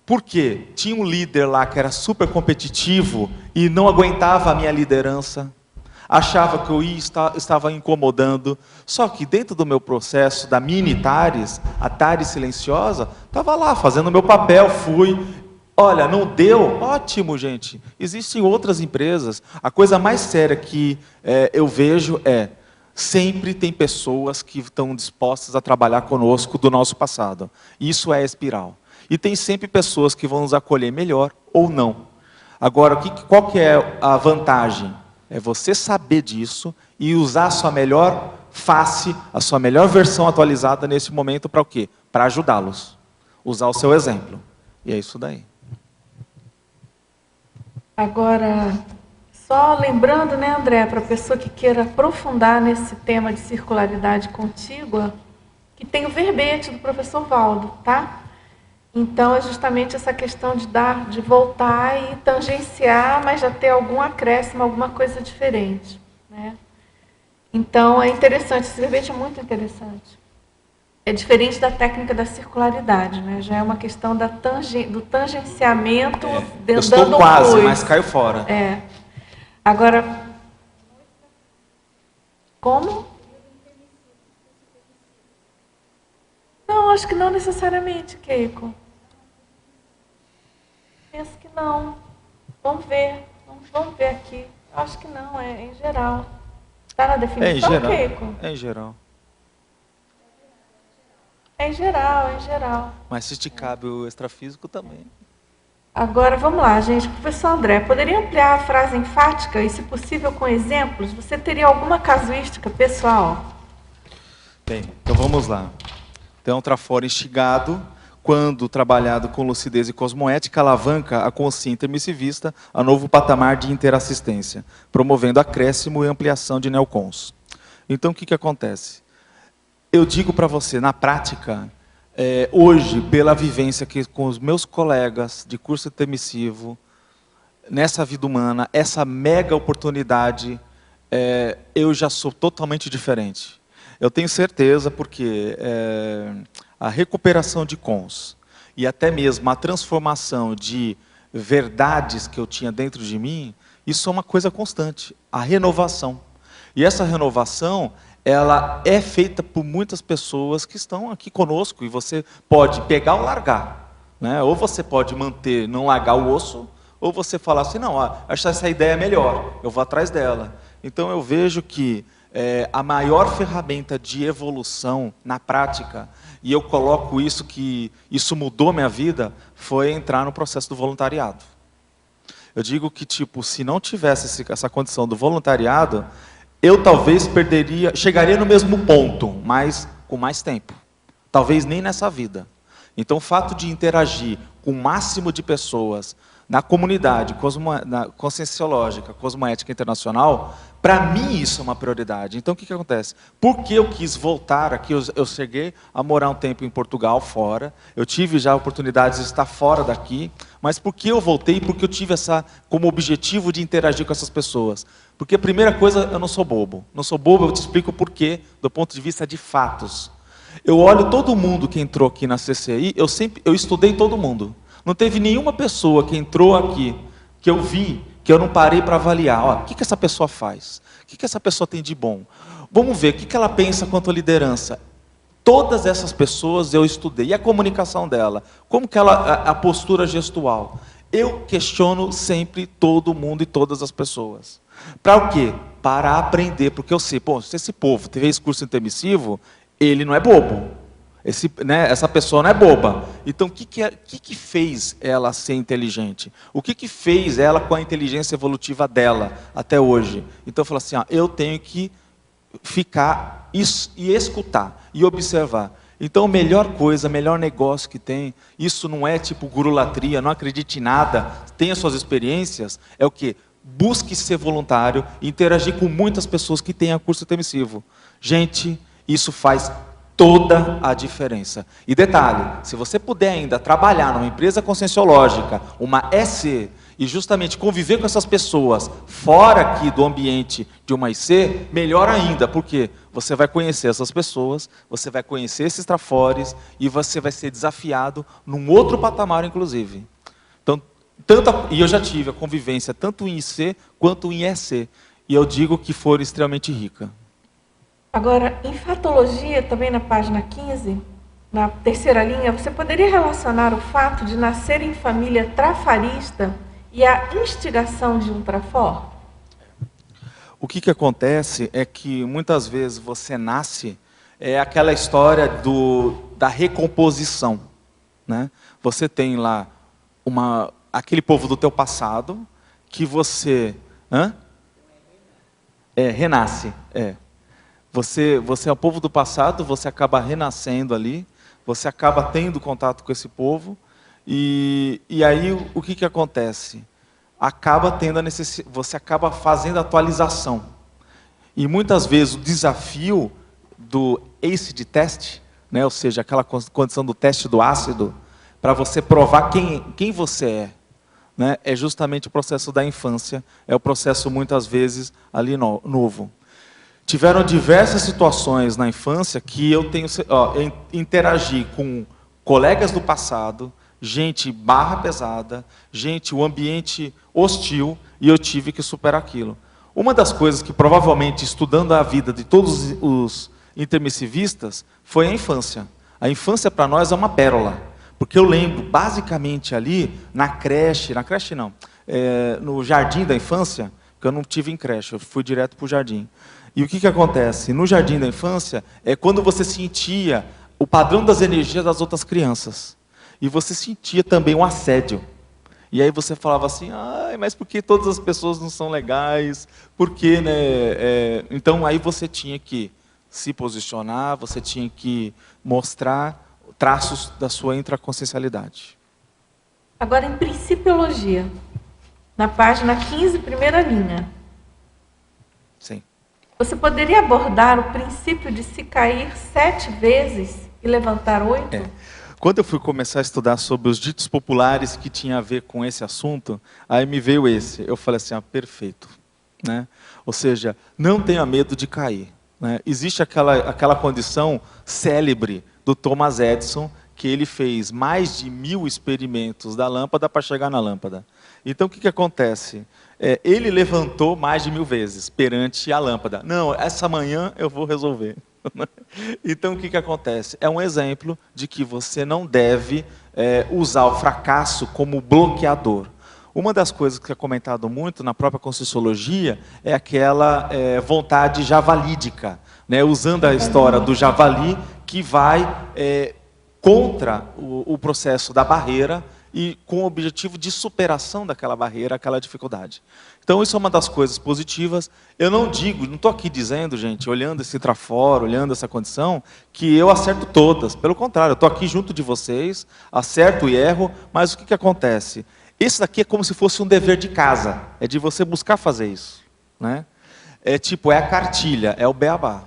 Por quê? Tinha um líder lá que era super competitivo e não aguentava a minha liderança. Achava que eu estava incomodando. Só que dentro do meu processo da mini Tares, a Tares silenciosa, estava lá fazendo o meu papel, fui... Olha, não deu? Ótimo, gente. Existem outras empresas. A coisa mais séria que eu vejo sempre tem pessoas que estão dispostas a trabalhar conosco do nosso passado. Isso é espiral. E tem sempre pessoas que vão nos acolher melhor ou não. Agora, qual que é a vantagem? É você saber disso e usar a sua melhor face, a sua melhor versão atualizada nesse momento para o quê? Para ajudá-los. Usar o seu exemplo. E é isso daí. Agora, só lembrando, né, André, para a pessoa que queira aprofundar nesse tema de circularidade contígua, que tem o verbete do professor Valdo, tá? Então, é justamente essa questão de voltar e tangenciar, mas já ter algum acréscimo, alguma coisa diferente, né? Então, é interessante, esse verbete é muito interessante. É diferente da técnica da circularidade, né? Já é uma questão do tangenciamento. Eu estou quase, mas caio fora. Agora, como? Não, acho que não necessariamente, Keiko. Penso que não. Vamos ver aqui. Acho que não, é em geral. Está na É em definição, geral. Keiko? É em geral. É em geral, é em geral. Mas se te cabe o extrafísico também. Agora, vamos lá, gente. Professor André, poderia ampliar a frase enfática e, se possível, com exemplos? Você teria alguma casuística pessoal? Bem, então vamos lá. Então, trafora instigado, quando trabalhado com lucidez e cosmoética, alavanca a consciência intermissivista a novo patamar de interassistência, promovendo acréscimo e ampliação de neocons. Então, o que acontece? Eu digo para você, na prática, hoje, pela vivência que com os meus colegas de curso intermissivo, nessa vida humana, essa mega oportunidade, eu já sou totalmente diferente. Eu tenho certeza porque a recuperação de cons e até mesmo a transformação de verdades que eu tinha dentro de mim, isso é uma coisa constante, a renovação. E essa renovação, ela é feita por muitas pessoas que estão aqui conosco, e você pode pegar ou largar, né? Ou você pode manter, não largar o osso, ou você falar assim, não, acho essa ideia é melhor, eu vou atrás dela. Então eu vejo que a maior ferramenta de evolução na prática, e eu coloco isso, que isso mudou minha vida, foi entrar no processo do voluntariado. Eu digo que, tipo, se não tivesse essa condição do voluntariado, eu talvez chegaria no mesmo ponto, mas com mais tempo. Talvez nem nessa vida. Então, o fato de interagir com o máximo de pessoas na comunidade conscienciológica, cosmoética internacional, para mim isso é uma prioridade. Então, o que acontece? Porque eu quis voltar aqui, eu cheguei a morar um tempo em Portugal, fora, eu tive já a oportunidade de estar fora daqui, mas por que eu voltei? Porque eu tive como objetivo de interagir com essas pessoas. Porque a primeira coisa, eu não sou bobo. Não sou bobo, eu te explico o porquê, do ponto de vista de fatos. Eu olho todo mundo que entrou aqui na CCI, eu estudei todo mundo. Não teve nenhuma pessoa que entrou aqui, que eu vi, que eu não parei para avaliar. O que essa pessoa faz? O que essa pessoa tem de bom? Vamos ver, o que ela pensa quanto à liderança? Todas essas pessoas eu estudei. E a comunicação dela? Como que a postura gestual? Eu questiono sempre todo mundo e todas as pessoas. Para o quê? Para aprender, porque eu sei, se esse povo teve esse curso intermissivo, ele não é bobo. Essa pessoa não é boba. Então, o que fez ela ser inteligente? O que fez ela com a inteligência evolutiva dela até hoje? Então, eu falo assim, eu tenho que ficar e escutar e observar. Então, a melhor coisa, o melhor negócio que tem, isso não é tipo gurulatria, não acredite em nada, tenha suas experiências, é o quê? Busque ser voluntário e interagir com muitas pessoas que tenham curso intermissivo. Gente, isso faz toda a diferença. E detalhe, se você puder ainda trabalhar numa empresa conscienciológica, uma EC, e justamente conviver com essas pessoas fora aqui do ambiente de uma IC, melhor ainda, porque você vai conhecer essas pessoas, você vai conhecer esses trafores, e você vai ser desafiado num outro patamar, inclusive. Então, e eu já tive a convivência tanto em IC quanto em EC, e eu digo que foi extremamente rica. Agora, em fatologia, também na página 15, na terceira linha, você poderia relacionar o fato de nascer em família trafarista e a instigação de um trafor? O que acontece é que muitas vezes você nasce, aquela história da recomposição, né? Você tem lá aquele povo do teu passado que você renasce. Você é o povo do passado, você acaba renascendo ali, você acaba tendo contato com esse povo, e aí o que acontece? Você acaba fazendo atualização. E muitas vezes o desafio do acid test, né, ou seja, aquela condição do teste do ácido, para você provar quem você é, né, é justamente o processo da infância, é o processo muitas vezes ali novo. Tiveram diversas situações na infância que eu interagi com colegas do passado, gente barra pesada, o ambiente hostil, e eu tive que superar aquilo. Uma das coisas que provavelmente, estudando a vida de todos os intermissivistas, foi a infância. A infância para nós é uma pérola, porque eu lembro basicamente ali no jardim da infância, porque eu não tive em creche, eu fui direto para o jardim. E o que acontece? No jardim da infância, é quando você sentia o padrão das energias das outras crianças. E você sentia também um assédio. E aí você falava assim, mas por que todas as pessoas não são legais? Por que, né? Então aí você tinha que se posicionar, você tinha que mostrar traços da sua intraconsciencialidade. Agora, em Principiologia, na página 15, primeira linha. Sim. Você poderia abordar o princípio de se cair 7 vezes e levantar 8? Quando eu fui começar a estudar sobre os ditos populares que tinha a ver com esse assunto, aí me veio esse. Eu falei assim, perfeito. Né? Ou seja, não tenha medo de cair. Né? Existe aquela condição célebre do Thomas Edison, que ele fez mais de 1000 experimentos da lâmpada para chegar na lâmpada. Então, o que acontece? Ele levantou mais de 1000 vezes perante a lâmpada. Não, essa manhã eu vou resolver. Então, o que acontece? É um exemplo de que você não deve usar o fracasso como bloqueador. Uma das coisas que é comentado muito na própria Conscienciologia é aquela vontade javalídica, né? Usando a história do javali que vai contra o processo da barreira e com o objetivo de superação daquela barreira, aquela dificuldade. Então, isso é uma das coisas positivas. Eu não estou aqui dizendo, gente, olhando esse trafor, olhando essa condição, que eu acerto todas. Pelo contrário, eu estou aqui junto de vocês, acerto e erro, mas o que acontece? Esse daqui é como se fosse um dever de casa, é de você buscar fazer isso. Né? É a cartilha, é o beabá.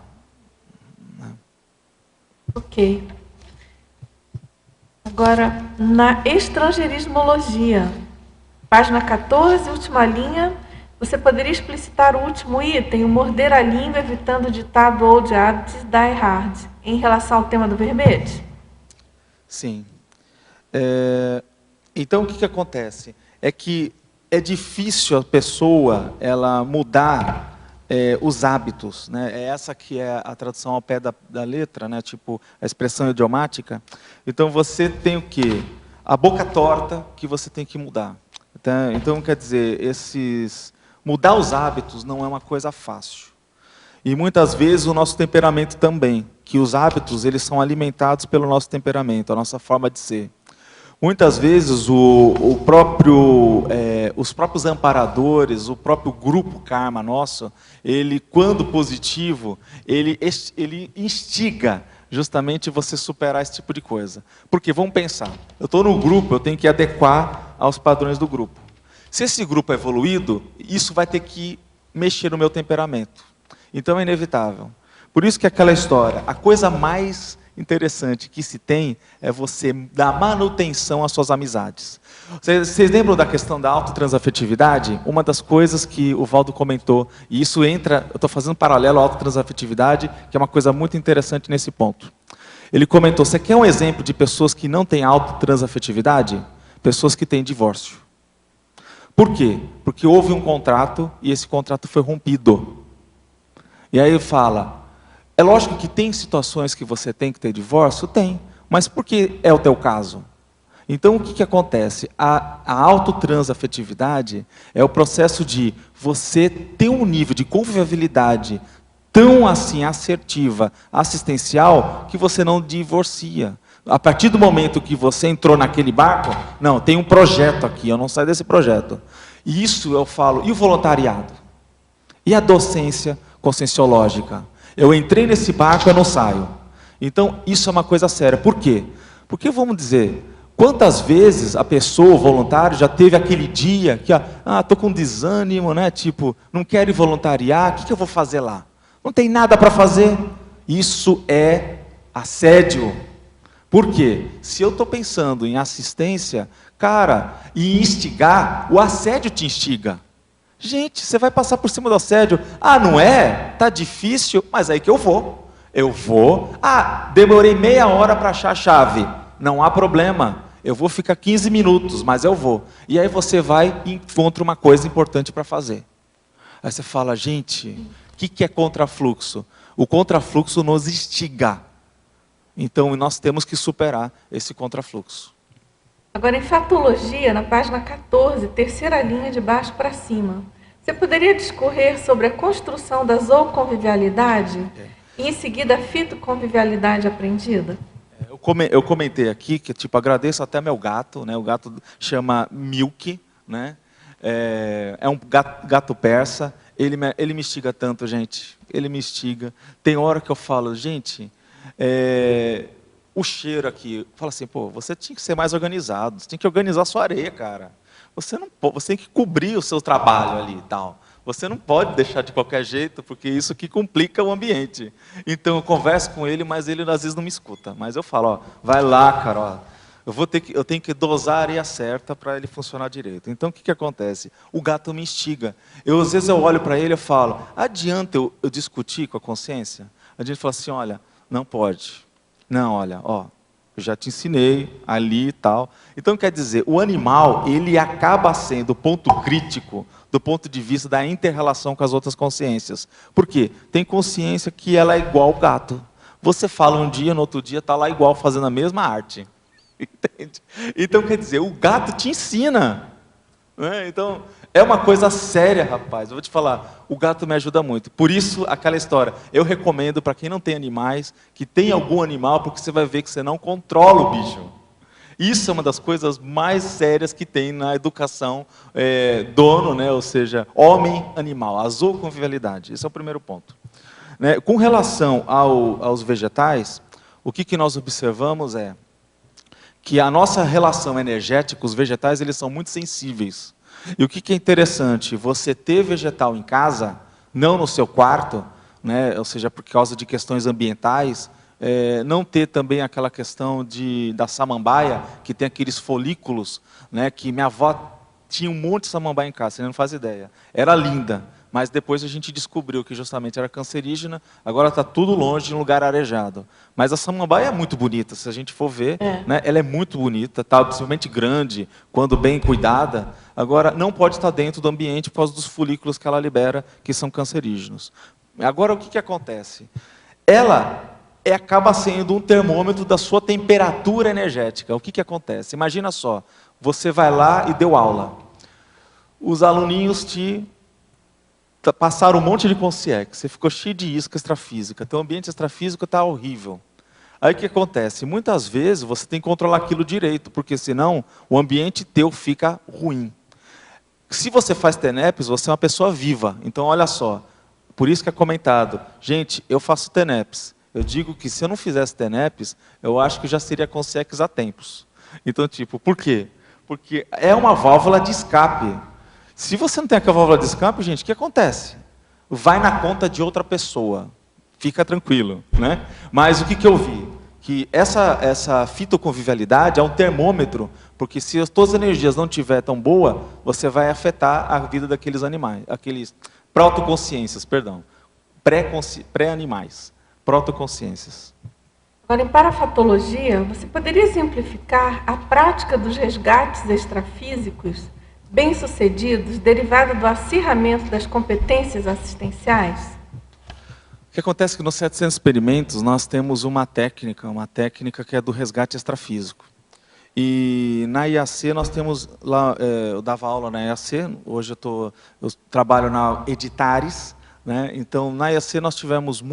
Ok. Agora, na Estrangeirismologia, página 14, última linha, você poderia explicitar o último item, o morder a língua, evitando o ditado Old Habits Die Hard, em relação ao tema do verbete? Sim. Então, o que acontece? É que é difícil a pessoa ela mudar os hábitos. Né? É essa que é a tradução ao pé da letra, né? Tipo, a expressão idiomática. Então, você tem o quê? A boca torta que você tem que mudar. Então, quer dizer, mudar os hábitos não é uma coisa fácil. E muitas vezes o nosso temperamento também, que os hábitos eles são alimentados pelo nosso temperamento, a nossa forma de ser. Muitas vezes os próprios amparadores, o próprio grupo karma nosso, ele, quando positivo, ele instiga justamente você superar esse tipo de coisa. Porque, vamos pensar, eu estou no grupo, eu tenho que adequar aos padrões do grupo. Se esse grupo é evoluído, isso vai ter que mexer no meu temperamento. Então é inevitável. Por isso que aquela história, a coisa mais interessante que se tem é você dar manutenção às suas amizades. Vocês lembram da questão da autotransafetividade? Uma das coisas que o Valdo comentou, e isso entra, eu estou fazendo paralelo à autotransafetividade, que é uma coisa muito interessante nesse ponto. Ele comentou, você quer um exemplo de pessoas que não têm autotransafetividade? Pessoas que têm divórcio. Por quê? Porque houve um contrato e esse contrato foi rompido. E aí ele fala, é lógico que tem situações que você tem que ter divórcio? Tem. Mas por que é o teu caso? Então, o que acontece? A autotransafetividade é o processo de você ter um nível de convivialidade tão assim assertiva, assistencial, que você não divorcia. A partir do momento que você entrou naquele barco, não, tem um projeto aqui, eu não saio desse projeto. E isso eu falo, e o voluntariado? E a docência conscienciológica? Eu entrei nesse barco, eu não saio. Então, isso é uma coisa séria. Por quê? Porque, vamos dizer, quantas vezes a pessoa, o voluntário, já teve aquele dia que, estou com desânimo, né? Tipo, não quero ir voluntariar, o que eu vou fazer lá? Não tem nada para fazer. Isso é assédio. Por quê? Se eu estou pensando em assistência, cara, e instigar, o assédio te instiga. Gente, você vai passar por cima do assédio. Não é? Tá difícil, mas aí que eu vou. Eu vou. Demorei meia hora para achar a chave. Não há problema. Eu vou ficar 15 minutos, mas eu vou. E aí você vai e encontra uma coisa importante para fazer. Aí você fala, gente, o que é contrafluxo? O contrafluxo nos instiga. Então nós temos que superar esse contrafluxo. Agora, em Fatologia, na página 14, terceira linha de baixo para cima, Você poderia discorrer sobre a construção da zooconvivialidade e, em seguida, a fitoconvivialidade aprendida? Eu comentei aqui que, tipo, agradeço até meu gato, né? O gato chama Milk, né? É um gato persa. Ele me instiga tanto, gente. Ele me instiga. Tem hora que eu falo, gente, o cheiro aqui. Fala assim, pô, você tinha que ser mais organizado. Você tem que organizar a sua areia, cara. Você tem que cobrir o seu trabalho ali e tal. Você não pode deixar de qualquer jeito, porque isso que complica o ambiente. Então eu converso com ele, mas ele às vezes não me escuta. Mas eu falo, ó, vai lá, cara, ó, eu tenho que dosar a areia certa para ele funcionar direito. Então o que acontece? O gato me instiga. Às vezes eu olho para ele e falo, adianta eu discutir com a consciência? A gente fala assim, olha, não pode. Não, olha, ó, eu já te ensinei ali e tal. Então quer dizer, o animal, ele acaba sendo o ponto crítico do ponto de vista da inter-relação com as outras consciências. Por quê? Tem consciência que ela é igual ao gato. Você fala um dia, no outro dia está lá igual, fazendo a mesma arte. Entende? Então, quer dizer, o gato te ensina. Né? Então, é uma coisa séria, rapaz. Eu vou te falar, o gato me ajuda muito. Por isso, aquela história, eu recomendo para quem não tem animais, que tenha algum animal, porque você vai ver que você não controla o bicho. Isso é uma das coisas mais sérias que tem na educação dono, né? Ou seja, homem-animal, a zooconvivialidade. Esse é o primeiro ponto. Né? Com relação aos vegetais, o que nós observamos é que a nossa relação energética, os vegetais, eles são muito sensíveis. E o que é interessante, você ter vegetal em casa, não no seu quarto, né? Ou seja, por causa de questões ambientais, não ter também aquela questão da samambaia, que tem aqueles folículos, né, que minha avó tinha um monte de samambaia em casa, você não faz ideia. Era linda, mas depois a gente descobriu que justamente era cancerígena, agora está tudo longe de um lugar arejado. Mas a samambaia é muito bonita, se a gente for ver, né, ela é muito bonita, está possivelmente grande, quando bem cuidada. Agora, não pode estar dentro do ambiente por causa dos folículos que ela libera, que são cancerígenos. Agora, o que acontece? Ela acaba sendo um termômetro da sua temperatura energética. O que acontece? Imagina só, você vai lá e deu aula. Os aluninhos passaram um monte de consciência, você ficou cheio de isca extrafísica, teu ambiente extrafísico está horrível. Aí o que acontece? Muitas vezes você tem que controlar aquilo direito, porque senão o ambiente teu fica ruim. Se você faz TENEPS, você é uma pessoa viva. Então olha só, por isso que é comentado, gente, eu faço TENEPS. Eu digo que se eu não fizesse TENEPS, eu acho que já seria consciência há tempos. Então, tipo, por quê? Porque é uma válvula de escape. Se você não tem aquela válvula de escape, gente, o que acontece? Vai na conta de outra pessoa. Fica tranquilo, né? Mas o que eu vi? Que essa fitoconvivialidade é um termômetro, porque se as tuas energias não estiver tão boa, você vai afetar a vida daqueles animais, aqueles protoconsciências, perdão, pré-animais. Protoconsciências. Agora, em parafatologia, você poderia exemplificar a prática dos resgates extrafísicos bem-sucedidos, derivada do acirramento das competências assistenciais? O que acontece é que nos 700 experimentos nós temos uma técnica que é do resgate extrafísico. E na IAC nós temos, lá, eu dava aula na IAC, hoje eu trabalho na Editares, né? Então, na IAC nós tivemos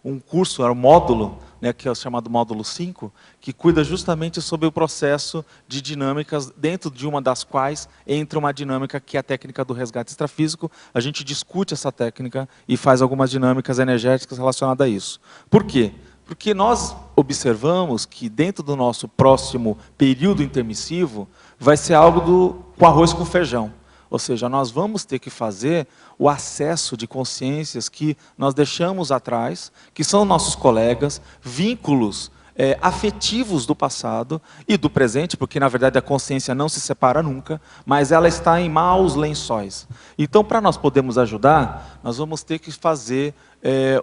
um curso, era um módulo, né, que é o chamado módulo 5, que cuida justamente sobre o processo de dinâmicas, dentro de uma das quais entra uma dinâmica que é a técnica do resgate extrafísico. A gente discute essa técnica e faz algumas dinâmicas energéticas relacionadas a isso. Por quê? Porque nós observamos que dentro do nosso próximo período intermissivo vai ser algo com arroz com feijão. Ou seja, nós vamos ter que fazer o acesso de consciências que nós deixamos atrás, que são nossos colegas, vínculos afetivos do passado e do presente, porque na verdade a consciência não se separa nunca, mas ela está em maus lençóis. Então, para nós podermos ajudar, nós vamos ter que fazer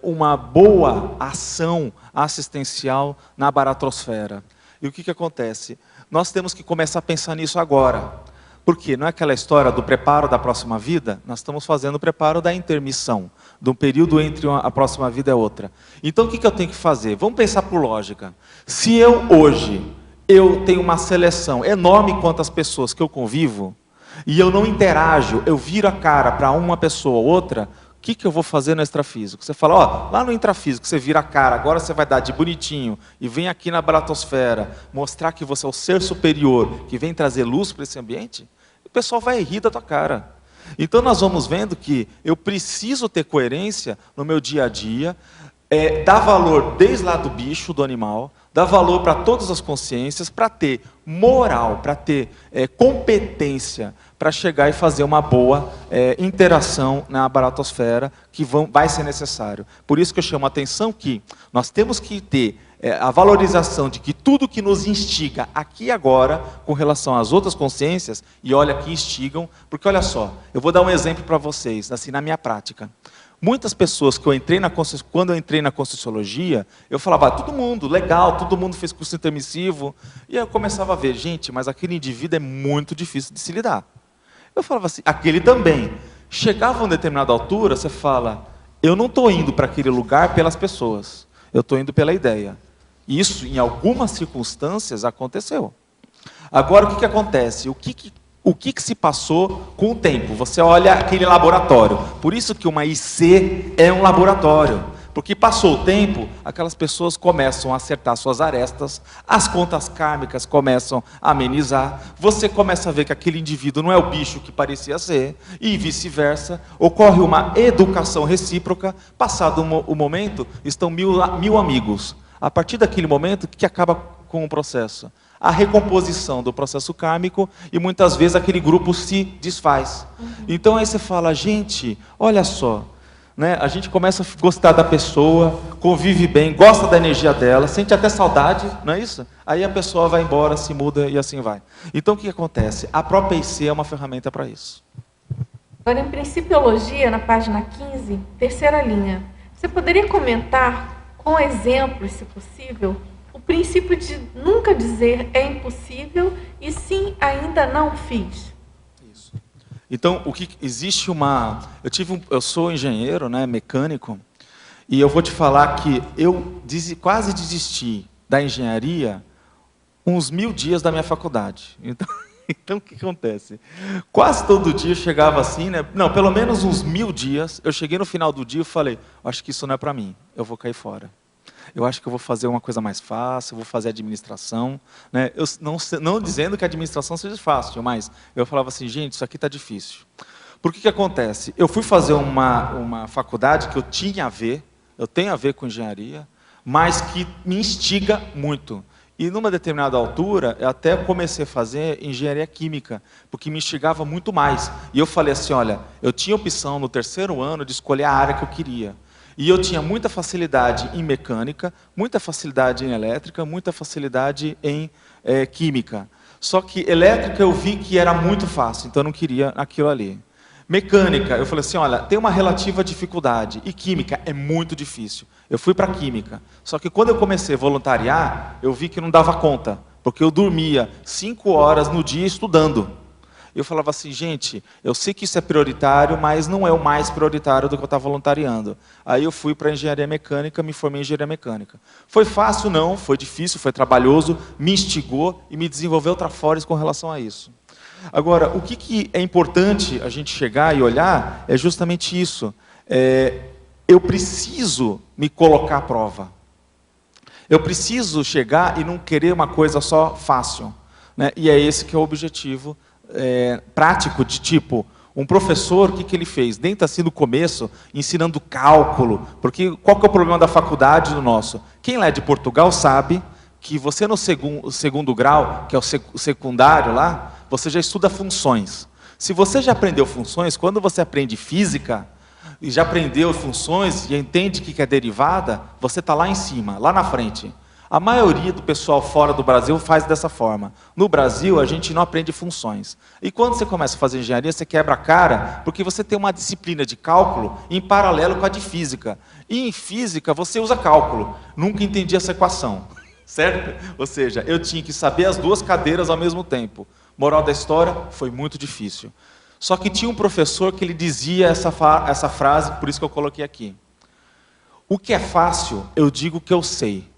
uma boa ação assistencial na baratrosfera. E o que acontece? Nós temos que começar a pensar nisso agora. Porque não é aquela história do preparo da próxima vida? Nós estamos fazendo o preparo da intermissão, de um período entre a próxima vida e a outra. Então o que eu tenho que fazer? Vamos pensar por lógica. Se eu hoje tenho uma seleção enorme quanto às pessoas que eu convivo, e eu não interajo, eu viro a cara para uma pessoa ou outra, o que eu vou fazer no extrafísico? Você fala, ó, lá no intrafísico você vira a cara, agora você vai dar de bonitinho e vem aqui na baratosfera mostrar que você é o ser superior, que vem trazer luz para esse ambiente, o pessoal vai rir da tua cara. Então nós vamos vendo que eu preciso ter coerência no meu dia a dia, dar valor desde lá do bicho, do animal, dar valor para todas as consciências, para ter moral, para ter competência, para chegar e fazer uma boa interação na baratosfera, que vai ser necessário. Por isso que eu chamo a atenção que nós temos que ter a valorização de que tudo que nos instiga aqui e agora, com relação às outras consciências, e olha que instigam, porque olha só, eu vou dar um exemplo para vocês, assim, na minha prática. Muitas pessoas que quando eu entrei na Conscienciologia, eu falava, todo mundo, legal, todo mundo fez curso intermissivo. E aí eu começava a ver, gente, mas aquele indivíduo é muito difícil de se lidar. Eu falava assim, aquele também. Chegava a uma determinada altura, você fala, eu não estou indo para aquele lugar pelas pessoas, eu estou indo pela ideia. Isso, em algumas circunstâncias, aconteceu. Agora, o que acontece? O que se passou com o tempo? Você olha aquele laboratório. Por isso que uma IC é um laboratório. Porque passou o tempo, aquelas pessoas começam a acertar suas arestas, as contas kármicas começam a amenizar, você começa a ver que aquele indivíduo não é o bicho que parecia ser, e vice-versa. Ocorre uma educação recíproca, passado o momento, estão mil amigos. A partir daquele momento, o que acaba com o processo? A recomposição do processo kármico, e muitas vezes aquele grupo se desfaz. Então aí você fala, gente, olha só, né? A gente começa a gostar da pessoa, convive bem, gosta da energia dela, sente até saudade, não é isso? Aí a pessoa vai embora, se muda e assim vai. Então o que acontece? A própria IC é uma ferramenta para isso. Agora, em Principiologia, na página 15, terceira linha, você poderia comentar com exemplos, se possível, o princípio de nunca dizer é impossível e sim ainda não fiz? Isso. Então, o que existe uma... Eu sou engenheiro, né, mecânico, e eu vou te falar que eu quase desisti da engenharia uns 1000 dias da minha faculdade. Então o que acontece? Quase todo dia eu chegava assim, né? Não, pelo menos uns 1000 dias, eu cheguei no final do dia e falei, acho que isso não é para mim, eu vou cair fora. Eu acho que eu vou fazer uma coisa mais fácil, eu vou fazer administração. Né? Eu não dizendo que a administração seja fácil, mas eu falava assim, gente, isso aqui está difícil. Por que acontece? Eu fui fazer uma faculdade que eu tenho a ver com engenharia, mas que me instiga muito. E numa determinada altura, eu até comecei a fazer engenharia química, porque me instigava muito mais. E eu falei assim, olha, eu tinha opção no terceiro ano de escolher a área que eu queria. E eu tinha muita facilidade em mecânica, muita facilidade em elétrica, muita facilidade em química. Só que elétrica eu vi que era muito fácil, então eu não queria aquilo ali. Mecânica, eu falei assim, olha, tem uma relativa dificuldade, e química é muito difícil. Eu fui para química, só que quando eu comecei a voluntariar, eu vi que não dava conta, porque eu dormia 5 horas no dia estudando. Eu falava assim, gente, eu sei que isso é prioritário, mas não é o mais prioritário do que eu estava voluntariando. Aí eu fui para engenharia mecânica, me formei em engenharia mecânica. Foi fácil? Não, foi difícil, foi trabalhoso, me instigou e me desenvolveu trafores com relação a isso. Agora, o que é importante a gente chegar e olhar é justamente isso. Eu preciso me colocar à prova. Eu preciso chegar e não querer uma coisa só fácil. Né? E é esse que é o objetivo prático de tipo, um professor, o que ele fez? Dentro assim do começo, ensinando cálculo, porque qual que é o problema da faculdade do nosso? Quem lá é de Portugal sabe que você no segundo grau, que é o secundário lá, você já estuda funções. Se você já aprendeu funções, quando você aprende física, e já aprendeu funções, e entende o que é derivada, você está lá em cima, lá na frente. A maioria do pessoal fora do Brasil faz dessa forma. No Brasil, a gente não aprende funções. E quando você começa a fazer engenharia, você quebra a cara, porque você tem uma disciplina de cálculo em paralelo com a de física. E em física, você usa cálculo. Nunca entendi essa equação. Certo? Ou seja, eu tinha que saber as duas cadeiras ao mesmo tempo. Moral da história, foi muito difícil. Só que tinha um professor que ele dizia essa frase, por isso que eu coloquei aqui. O que é fácil, eu digo que eu sei.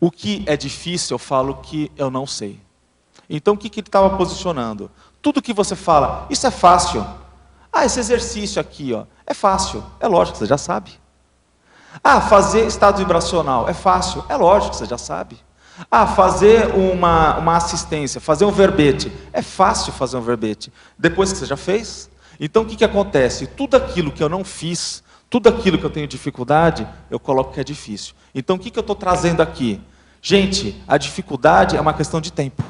O que é difícil, eu falo que eu não sei. Então, o que ele estava posicionando? Tudo que você fala, isso é fácil. Ah, esse exercício aqui, ó, é fácil. É lógico, você já sabe. Ah, fazer estado vibracional, é fácil. É lógico, você já sabe. Ah, fazer uma assistência, fazer um verbete. É fácil fazer um verbete. Depois que você já fez. Então, o que acontece? Tudo aquilo que eu não fiz, tudo aquilo que eu tenho dificuldade, eu coloco que é difícil. Então, o que eu estou trazendo aqui? Gente, a dificuldade é uma questão de tempo.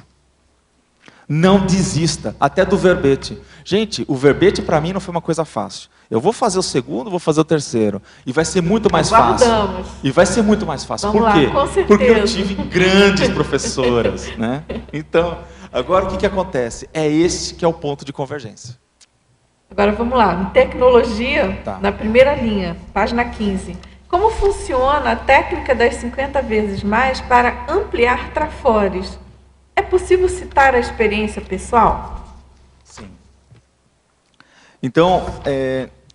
Não desista, até do verbete. Gente, o verbete para mim não foi uma coisa fácil. Eu vou fazer o segundo, vou fazer o terceiro. E vai ser muito mais fácil. E vai ser muito mais fácil. Vamos Por quê? lá, com certeza. Porque eu tive grandes professoras, né? Então, agora o que acontece? É esse que é o ponto de convergência. Agora vamos lá, em tecnologia, Tá. na primeira linha, página 15. Como funciona a técnica das 50 vezes mais para ampliar trafores? É possível citar a experiência pessoal? Sim. Então,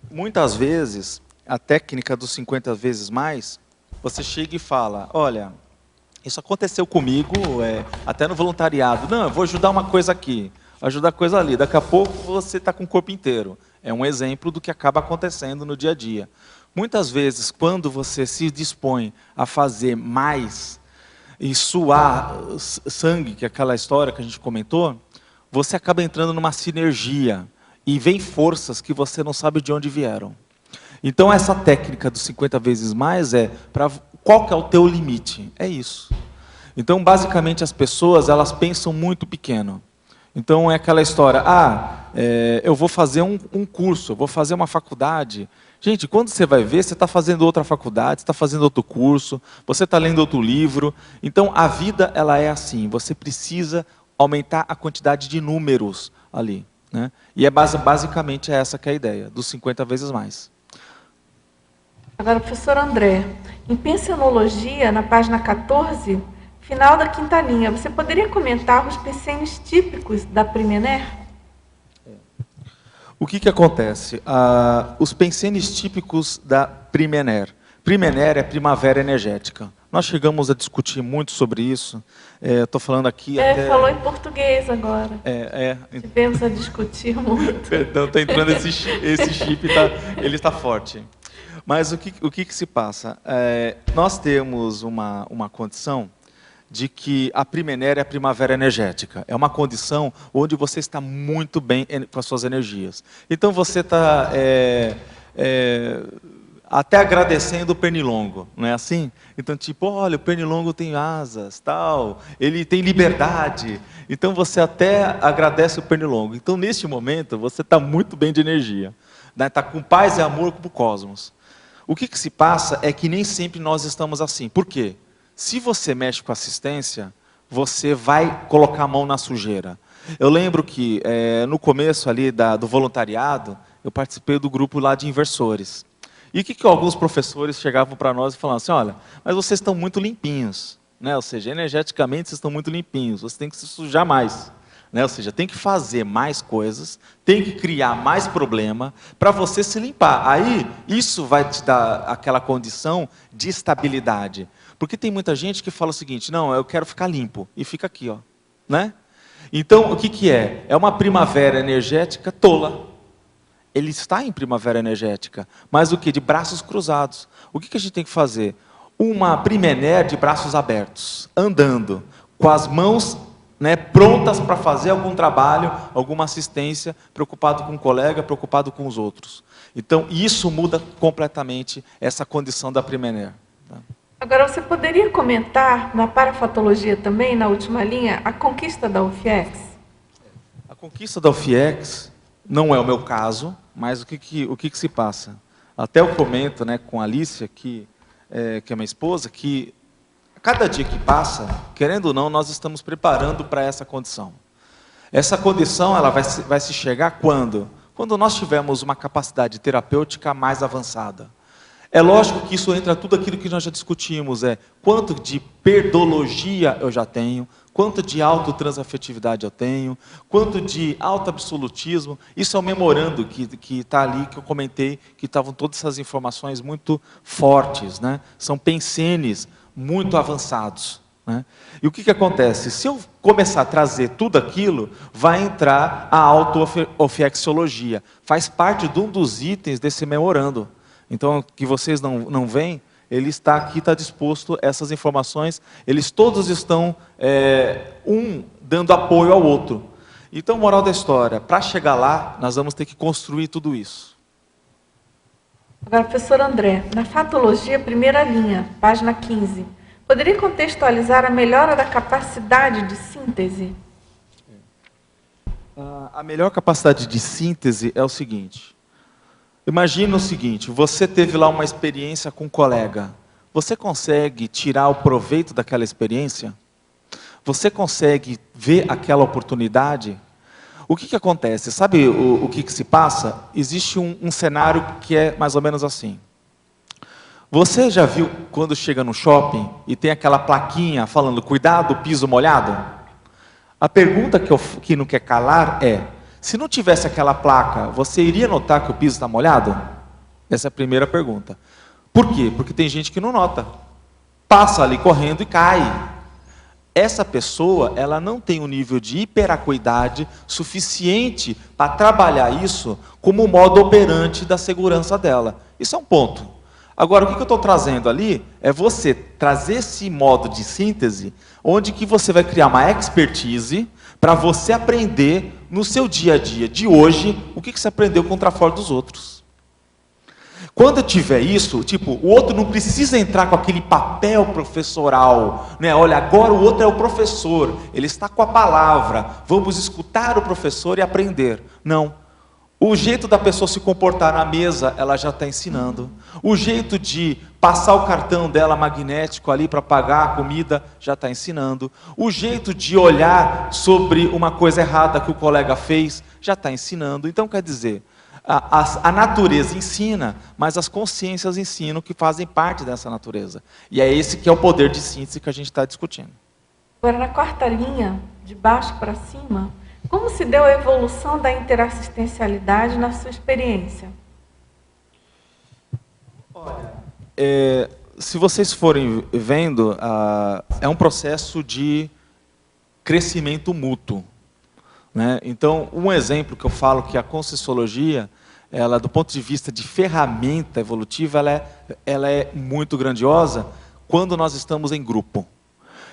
muitas vezes, a técnica dos 50 vezes mais, você chega e fala, olha, isso aconteceu comigo, até no voluntariado. Não, eu vou ajudar uma coisa aqui, ajudar coisa ali. Daqui a pouco você está com o corpo inteiro. É um exemplo do que acaba acontecendo no dia a dia. Muitas vezes, quando você se dispõe a fazer mais e suar sangue, que é aquela história que a gente comentou, você acaba entrando numa sinergia e vem forças que você não sabe de onde vieram. Então essa técnica dos 50 vezes mais qual que é o teu limite? É isso. Então basicamente as pessoas, elas pensam muito pequeno. Então é aquela história, eu vou fazer um curso, eu vou fazer uma faculdade. Gente, quando você vai ver, você está fazendo outra faculdade, você está fazendo outro curso, você está lendo outro livro. Então, a vida ela é assim, você precisa aumentar a quantidade de números ali. Né? E basicamente essa que é a ideia, dos 50 vezes mais. Agora, professor André, em pensionologia, na página 14, final da quinta linha, você poderia comentar os pensenes típicos da Primener? O que acontece? Os pensenes típicos da Primener. Primener é primavera energética. Nós chegamos a discutir muito sobre isso. Estou falando aqui falou em português agora. Tivemos a discutir muito. Perdão, está entrando esse chip, ele está forte. Mas o que se passa? Nós temos uma condição de que a Primener é a primavera energética. É uma condição onde você está muito bem com as suas energias. Então você está até agradecendo o pernilongo, não é assim? Então, tipo, olha, o pernilongo tem asas, tal, ele tem liberdade. Então você até agradece o pernilongo. Então, neste momento, você está muito bem de energia. Está com paz e amor para o cosmos. O que se passa é que nem sempre nós estamos assim. Por quê? Se você mexe com assistência, você vai colocar a mão na sujeira. Eu lembro que no começo ali do voluntariado, eu participei do grupo lá de inversores. E o que alguns professores chegavam para nós e falavam assim, olha, mas vocês estão muito limpinhos, né? Ou seja, energeticamente vocês estão muito limpinhos, você tem que se sujar mais. Né? Ou seja, tem que fazer mais coisas, tem que criar mais problema para você se limpar. Aí, isso vai te dar aquela condição de estabilidade. Porque tem muita gente que fala o seguinte, não, eu quero ficar limpo, e fica aqui, ó, né? Então, o que é? É uma primavera energética tola. Ele está em primavera energética, mas o que? De braços cruzados. O que a gente tem que fazer? Uma Primener de braços abertos, andando, com as mãos prontas para fazer algum trabalho, alguma assistência, preocupado com o colega, preocupado com os outros. Então, isso muda completamente essa condição da Primener. Agora, você poderia comentar, na parafatologia também, na última linha, a conquista da UFIEX? A conquista da UFIEX não é o meu caso, mas o que se passa? Até eu comento com a Alicia, que é minha esposa, que a cada dia que passa, querendo ou não, nós estamos preparando para essa condição. Essa condição ela vai se chegar quando? Quando nós tivermos uma capacidade terapêutica mais avançada. É lógico que isso entra tudo aquilo que nós já discutimos, quanto de perdologia eu já tenho, quanto de autotransafetividade eu tenho, quanto de autoabsolutismo. Isso é o memorando que está ali, que eu comentei, que estavam todas essas informações muito fortes, né? São pensenes muito avançados. né? E o que acontece? Se eu começar a trazer tudo aquilo, vai entrar a autoofiexologia. Faz parte de um dos itens desse memorando. Então, que vocês não veem, ele está aqui, está disposto, essas informações, eles todos estão, um dando apoio ao outro. Então, moral da história, para chegar lá, nós vamos ter que construir tudo isso. Agora, professor André, na fatologia, primeira linha, página 15, poderia contextualizar a melhora da capacidade de síntese? A melhor capacidade de síntese é o seguinte. Imagina o seguinte, você teve lá uma experiência com um colega. Você consegue tirar o proveito daquela experiência? Você consegue ver aquela oportunidade? O que acontece? Sabe o que se passa? Existe um cenário que é mais ou menos assim. Você já viu quando chega no shopping e tem aquela plaquinha falando cuidado, piso molhado? A pergunta que não quer calar é, se não tivesse aquela placa, você iria notar que o piso está molhado? Essa é a primeira pergunta. Por quê? Porque tem gente que não nota. Passa ali correndo e cai. Essa pessoa, ela não tem um nível de hiperacuidade suficiente para trabalhar isso como modo operante da segurança dela. Isso é um ponto. Agora, o que eu estou trazendo ali é você trazer esse modo de síntese, onde que você vai criar uma expertise para você aprender no seu dia a dia de hoje o que você aprendeu com o Trafor dos outros. Quando eu tiver isso, tipo, o outro não precisa entrar com aquele papel professoral, né? Olha, agora o outro é o professor, ele está com a palavra, vamos escutar o professor e aprender. Não. O jeito da pessoa se comportar na mesa, ela já está ensinando. O jeito de passar o cartão dela magnético ali para pagar a comida, já está ensinando. O jeito de olhar sobre uma coisa errada que o colega fez, já está ensinando. Então, quer dizer, a natureza ensina, mas as consciências ensinam que fazem parte dessa natureza. E é esse que é o poder de síntese que a gente está discutindo. Agora, na quarta linha, de baixo para cima, como se deu a evolução da interassistencialidade na sua experiência? Olha, se vocês forem vendo, é um processo de crescimento mútuo, né? Então, um exemplo que eu falo que a Conscienciologia, ela, do ponto de vista de ferramenta evolutiva, ela é muito grandiosa quando nós estamos em grupo.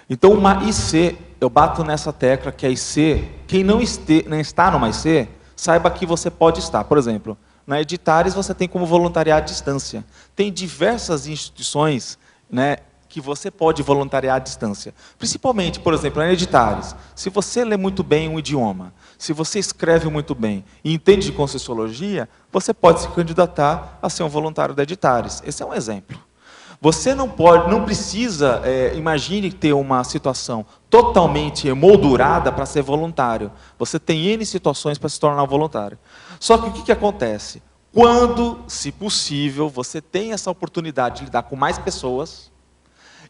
Então, uma IC, eu bato nessa tecla que a IC, quem não está numa IC, saiba que você pode estar. Por exemplo, na Editares você tem como voluntariar à distância. Tem diversas instituições, né, que você pode voluntariar à distância. Principalmente, por exemplo, na Editares, se você lê muito bem um idioma, se você escreve muito bem e entende de Conscienciologia, você pode se candidatar a ser um voluntário da Editares. Esse é um exemplo. Você não precisa, imagine ter uma situação totalmente emoldurada para ser voluntário. Você tem N situações para se tornar voluntário. Só que o que acontece? Quando, se possível, você tem essa oportunidade de lidar com mais pessoas,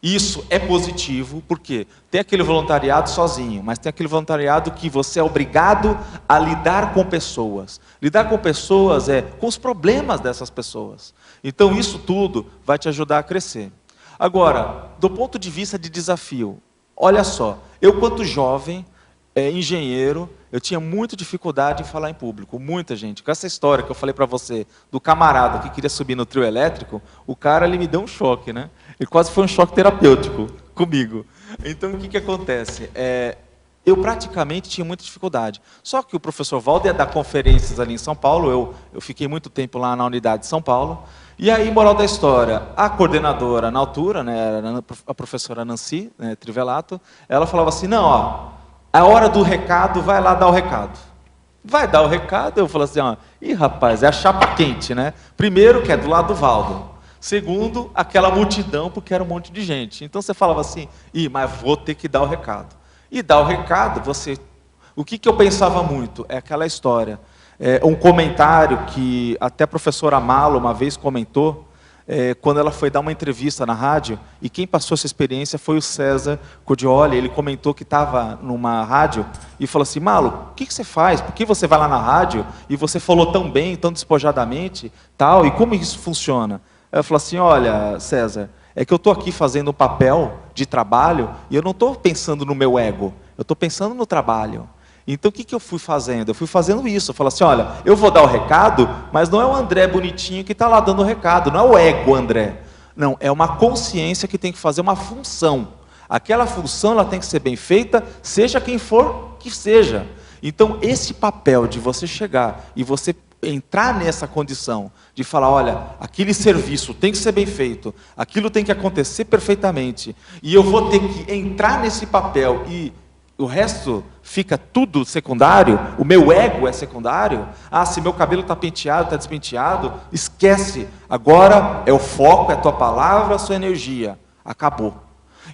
isso é positivo, porque tem aquele voluntariado sozinho, mas tem aquele voluntariado que você é obrigado a lidar com pessoas. Lidar com pessoas é com os problemas dessas pessoas. Então isso tudo vai te ajudar a crescer. Agora, do ponto de vista de desafio, olha só, eu quanto jovem, engenheiro, eu tinha muita dificuldade em falar em público, muita gente. Com essa história que eu falei para você, do camarada que queria subir no trio elétrico, o cara ele me deu um choque, né? Ele quase foi um choque terapêutico comigo. Então o que acontece? Eu praticamente tinha muita dificuldade. Só que o professor Valdo ia dar conferências ali em São Paulo, eu fiquei muito tempo lá na unidade de São Paulo, e aí, moral da história, a coordenadora na altura, né, a professora Nancy, né, Trivelato, ela falava assim, não, ó, a hora do recado, vai lá dar o recado. Vai dar o recado, eu falo assim, ó, ih, rapaz, é a chapa quente, né? Primeiro, que é do lado do Valdo. Segundo, aquela multidão, porque era um monte de gente. Então você falava assim, ih, mas vou ter que dar o recado. E dar o recado, o que eu pensava muito? É aquela história. Um comentário que até a professora Malo uma vez comentou, quando ela foi dar uma entrevista na rádio, e quem passou essa experiência foi o César Codioli. Ele comentou que estava numa rádio e falou assim, Malo, o que você faz? Por que você vai lá na rádio e você falou tão bem, tão despojadamente, tal, e como isso funciona? Ela falou assim, olha, César, É que eu estou aqui fazendo um papel de trabalho e eu não estou pensando no meu ego, eu estou pensando no trabalho. Então, o que eu fui fazendo? Eu fui fazendo isso. Eu falo assim, olha, eu vou dar o recado, mas não é o André bonitinho que está lá dando o recado, não é o ego André. Não, é uma consciência que tem que fazer uma função. Aquela função ela tem que ser bem feita, seja quem for que seja. Então, esse papel de você chegar e você entrar nessa condição de falar, olha, aquele serviço tem que ser bem feito, aquilo tem que acontecer perfeitamente, e eu vou ter que entrar nesse papel e o resto fica tudo secundário, o meu ego é secundário, se meu cabelo está penteado, está despenteado, esquece, agora é o foco, é a tua palavra, a sua energia, acabou.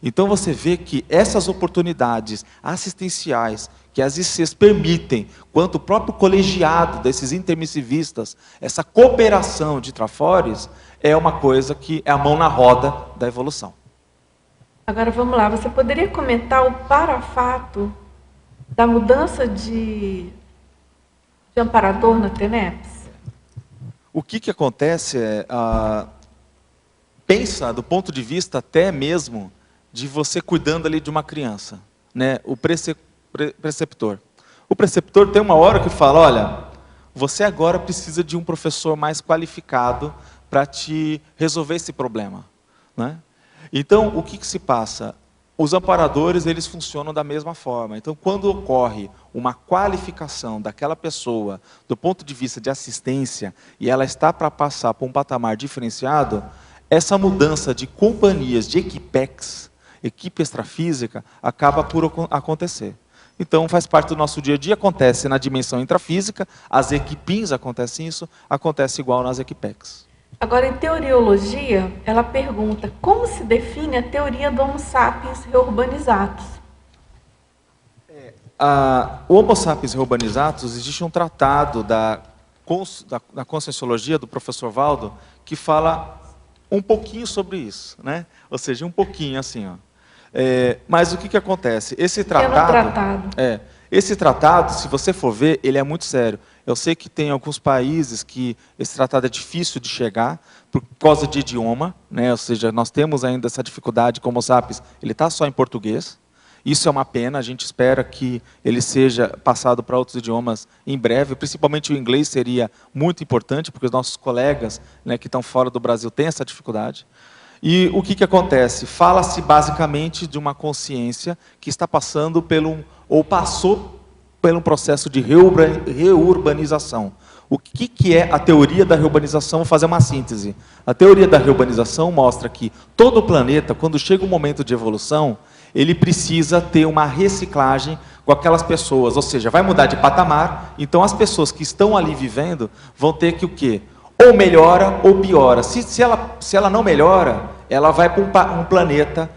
Então você vê que essas oportunidades assistenciais que as ICs permitem, quanto o próprio colegiado desses intermissivistas, essa cooperação de Trafores, é uma coisa que é a mão na roda da evolução. Agora vamos lá, você poderia comentar o parafato da mudança de amparador na TENEPS? O que acontece é, pensa do ponto de vista até mesmo de você cuidando ali de uma criança, né? O preceptor. O preceptor tem uma hora que fala, olha, você agora precisa de um professor mais qualificado para te resolver esse problema, né? Então, o que se passa? Os amparadores, eles funcionam da mesma forma. Então, quando ocorre uma qualificação daquela pessoa, do ponto de vista de assistência, e ela está para passar para um patamar diferenciado, essa mudança de companhias, de equipex, equipe extrafísica, acaba por acontecer. Então, faz parte do nosso dia a dia, acontece na dimensão intrafísica, as equipins acontecem isso, acontece igual nas equipex. Agora, em teoriologia, ela pergunta como se define a teoria do Homo sapiens reurbanizatus? O Homo sapiens reurbanizatus, existe um tratado da Conscienciologia, do professor Valdo, que fala um pouquinho sobre isso, né? Ou seja, um pouquinho assim, ó. Mas o que acontece? Esse tratado, se você for ver, ele é muito sério. Eu sei que tem alguns países que esse tratado é difícil de chegar por causa de idioma, né? Ou seja, nós temos ainda essa dificuldade com o Homo sapiens, ele está só em português. Isso é uma pena, a gente espera que ele seja passado para outros idiomas em breve, principalmente o inglês seria muito importante, porque os nossos colegas, né, que estão fora do Brasil têm essa dificuldade. E o que acontece? Fala-se basicamente de uma consciência que está passando ou passou por um processo de reurbanização. O que é a teoria da reurbanização? Vou fazer uma síntese. A teoria da reurbanização mostra que todo o planeta, quando chega um momento de evolução, ele precisa ter uma reciclagem com aquelas pessoas, ou seja, vai mudar de patamar, então as pessoas que estão ali vivendo vão ter que o quê? Ou melhora ou piora. Se ela não melhora, ela vai para um planeta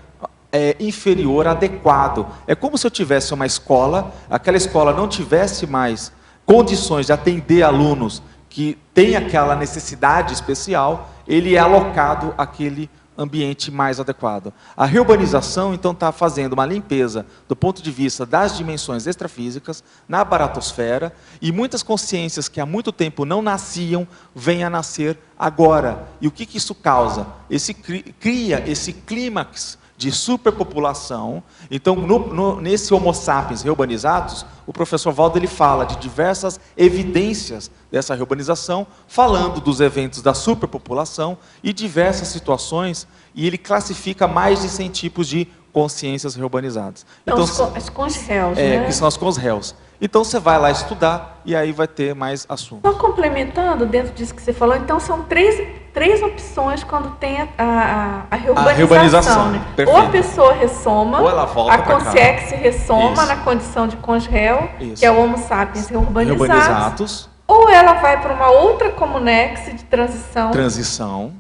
inferior, adequado. É como se eu tivesse uma escola, aquela escola não tivesse mais condições de atender alunos que têm aquela necessidade especial, ele é alocado àquele ambiente mais adequado. A reurbanização, então, está fazendo uma limpeza do ponto de vista das dimensões extrafísicas, na baratosfera, e muitas consciências que há muito tempo não nasciam, vêm a nascer agora. E o que isso causa? Cria esse clímax de superpopulação. Então, nesse Homo sapiens reurbanizatus, o professor Valdo ele fala de diversas evidências dessa reurbanização, falando dos eventos da superpopulação e diversas situações, e ele classifica mais de 100 tipos de consciências reurbanizadas. Então, as consréus, né? Que são as consréus. Então, você vai lá estudar e aí vai ter mais assunto. Só complementando, dentro disso que você falou, então são três opções quando tem a reurbanização. Né? Ou a pessoa ressoma, ou ela volta a consciência ressoma Isso. na condição de consréu, Isso. que é o Homo sapiens reurbanizatus. Reurbanizatus. Ou ela vai para uma outra comunex de transição.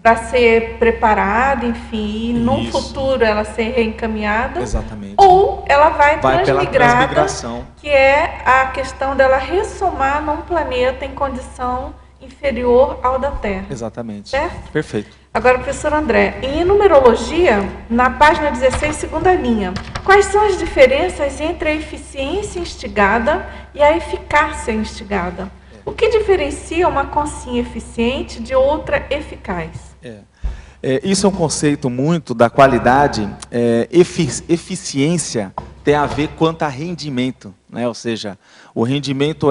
Para ser preparada, enfim, e num futuro ela ser reencaminhada. Exatamente. Ou ela vai pela transmigrada, transmigração. que é a questão dela ressomar num planeta em condição inferior ao da Terra. Exatamente. Certo? Perfeito. Agora, professor André, em numerologia, na página 16, segunda linha, quais são as diferenças entre a eficiência instigada e a eficácia instigada? O que diferencia uma consciência eficiente de outra eficaz? Isso é um conceito muito da qualidade. Eficiência tem a ver quanto a rendimento, né? Ou seja, o rendimento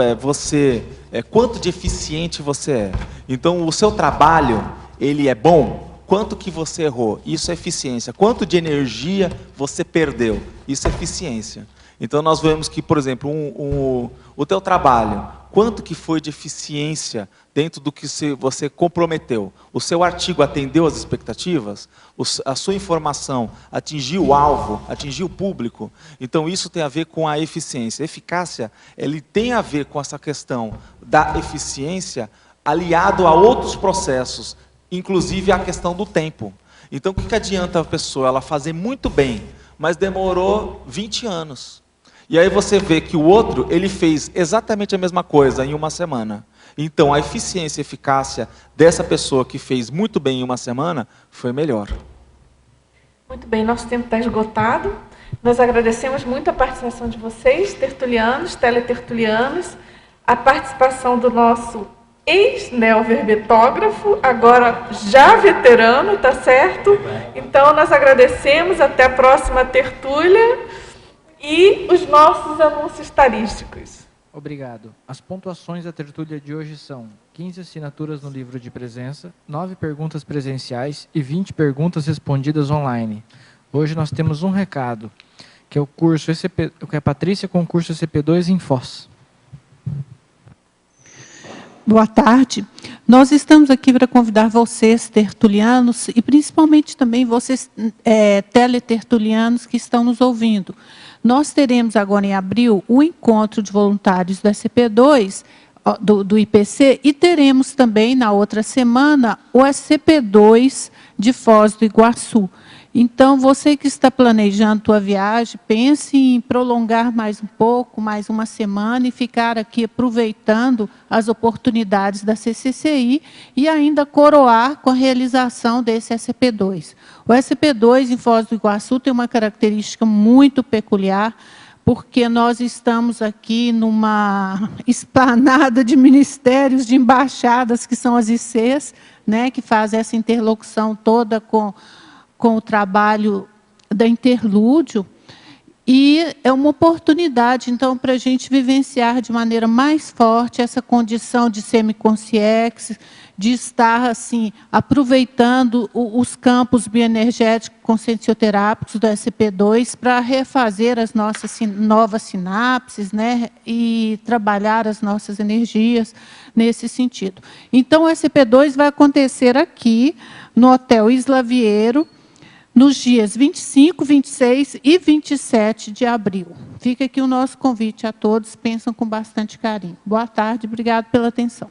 quanto de eficiente você é. Então, o seu trabalho, ele é bom? Quanto que você errou? Isso é eficiência. Quanto de energia você perdeu? Isso é eficiência. Então, nós vemos que, por exemplo, o teu trabalho, quanto que foi de eficiência dentro do que você comprometeu? O seu artigo atendeu às expectativas? A sua informação atingiu o alvo? Atingiu o público? Então, isso tem a ver com a eficiência. A eficácia, ele tem a ver com essa questão da eficiência aliado a outros processos, inclusive a questão do tempo. Então, o que adianta a pessoa ela fazer muito bem, mas demorou 20 anos? E aí você vê que o outro, ele fez exatamente a mesma coisa em uma semana. Então, a eficiência e eficácia dessa pessoa que fez muito bem em uma semana foi melhor. Muito bem, nosso tempo está esgotado. Nós agradecemos muito a participação de vocês, tertulianos, teletertulianos, a participação do nosso ex-neoverbetógrafo, agora já veterano, tá certo? Então, nós agradecemos, até a próxima tertúlia. E os nossos anúncios tarísticos. Obrigado. As pontuações da tertúlia de hoje são 15 assinaturas no livro de presença, 9 perguntas presenciais e 20 perguntas respondidas online. Hoje nós temos um recado, que é o curso que é Patrícia com o curso ECP2 em Foz. Boa tarde. Nós estamos aqui para convidar vocês, tertulianos, e principalmente também vocês, teletertulianos, que estão nos ouvindo. Nós teremos agora em abril o encontro de voluntários do SCP-2, do IPC, e teremos também, na outra semana, o SCP-2 de Foz do Iguaçu. Então, você que está planejando a sua viagem, pense em prolongar mais um pouco, mais uma semana, e ficar aqui aproveitando as oportunidades da CCCI e ainda coroar com a realização desse SCP-2. O SCP-2 em Foz do Iguaçu tem uma característica muito peculiar, porque nós estamos aqui numa esplanada de ministérios, de embaixadas, que são as ICs, né, que fazem essa interlocução toda com o trabalho da Interlúdio, e é uma oportunidade, então, para a gente vivenciar de maneira mais forte essa condição de semiconsciência, de estar assim, aproveitando os campos bioenergéticos consciencioterápicos do SCP-2 para refazer as nossas novas sinapses, né, e trabalhar as nossas energias nesse sentido. Então, o SCP-2 vai acontecer aqui, no Hotel Isla Vieiro, nos dias 25, 26 e 27 de abril. Fica aqui o nosso convite a todos, pensam com bastante carinho. Boa tarde, obrigado pela atenção.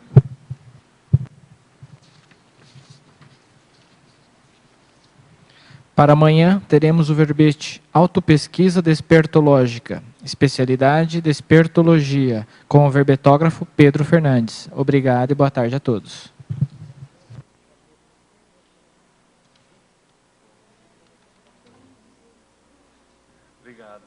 Para amanhã, teremos o verbete Autopesquisa Despertológica, especialidade Despertologia, com o verbetógrafo Pedro Fernandes. Obrigado e boa tarde a todos. Obrigado.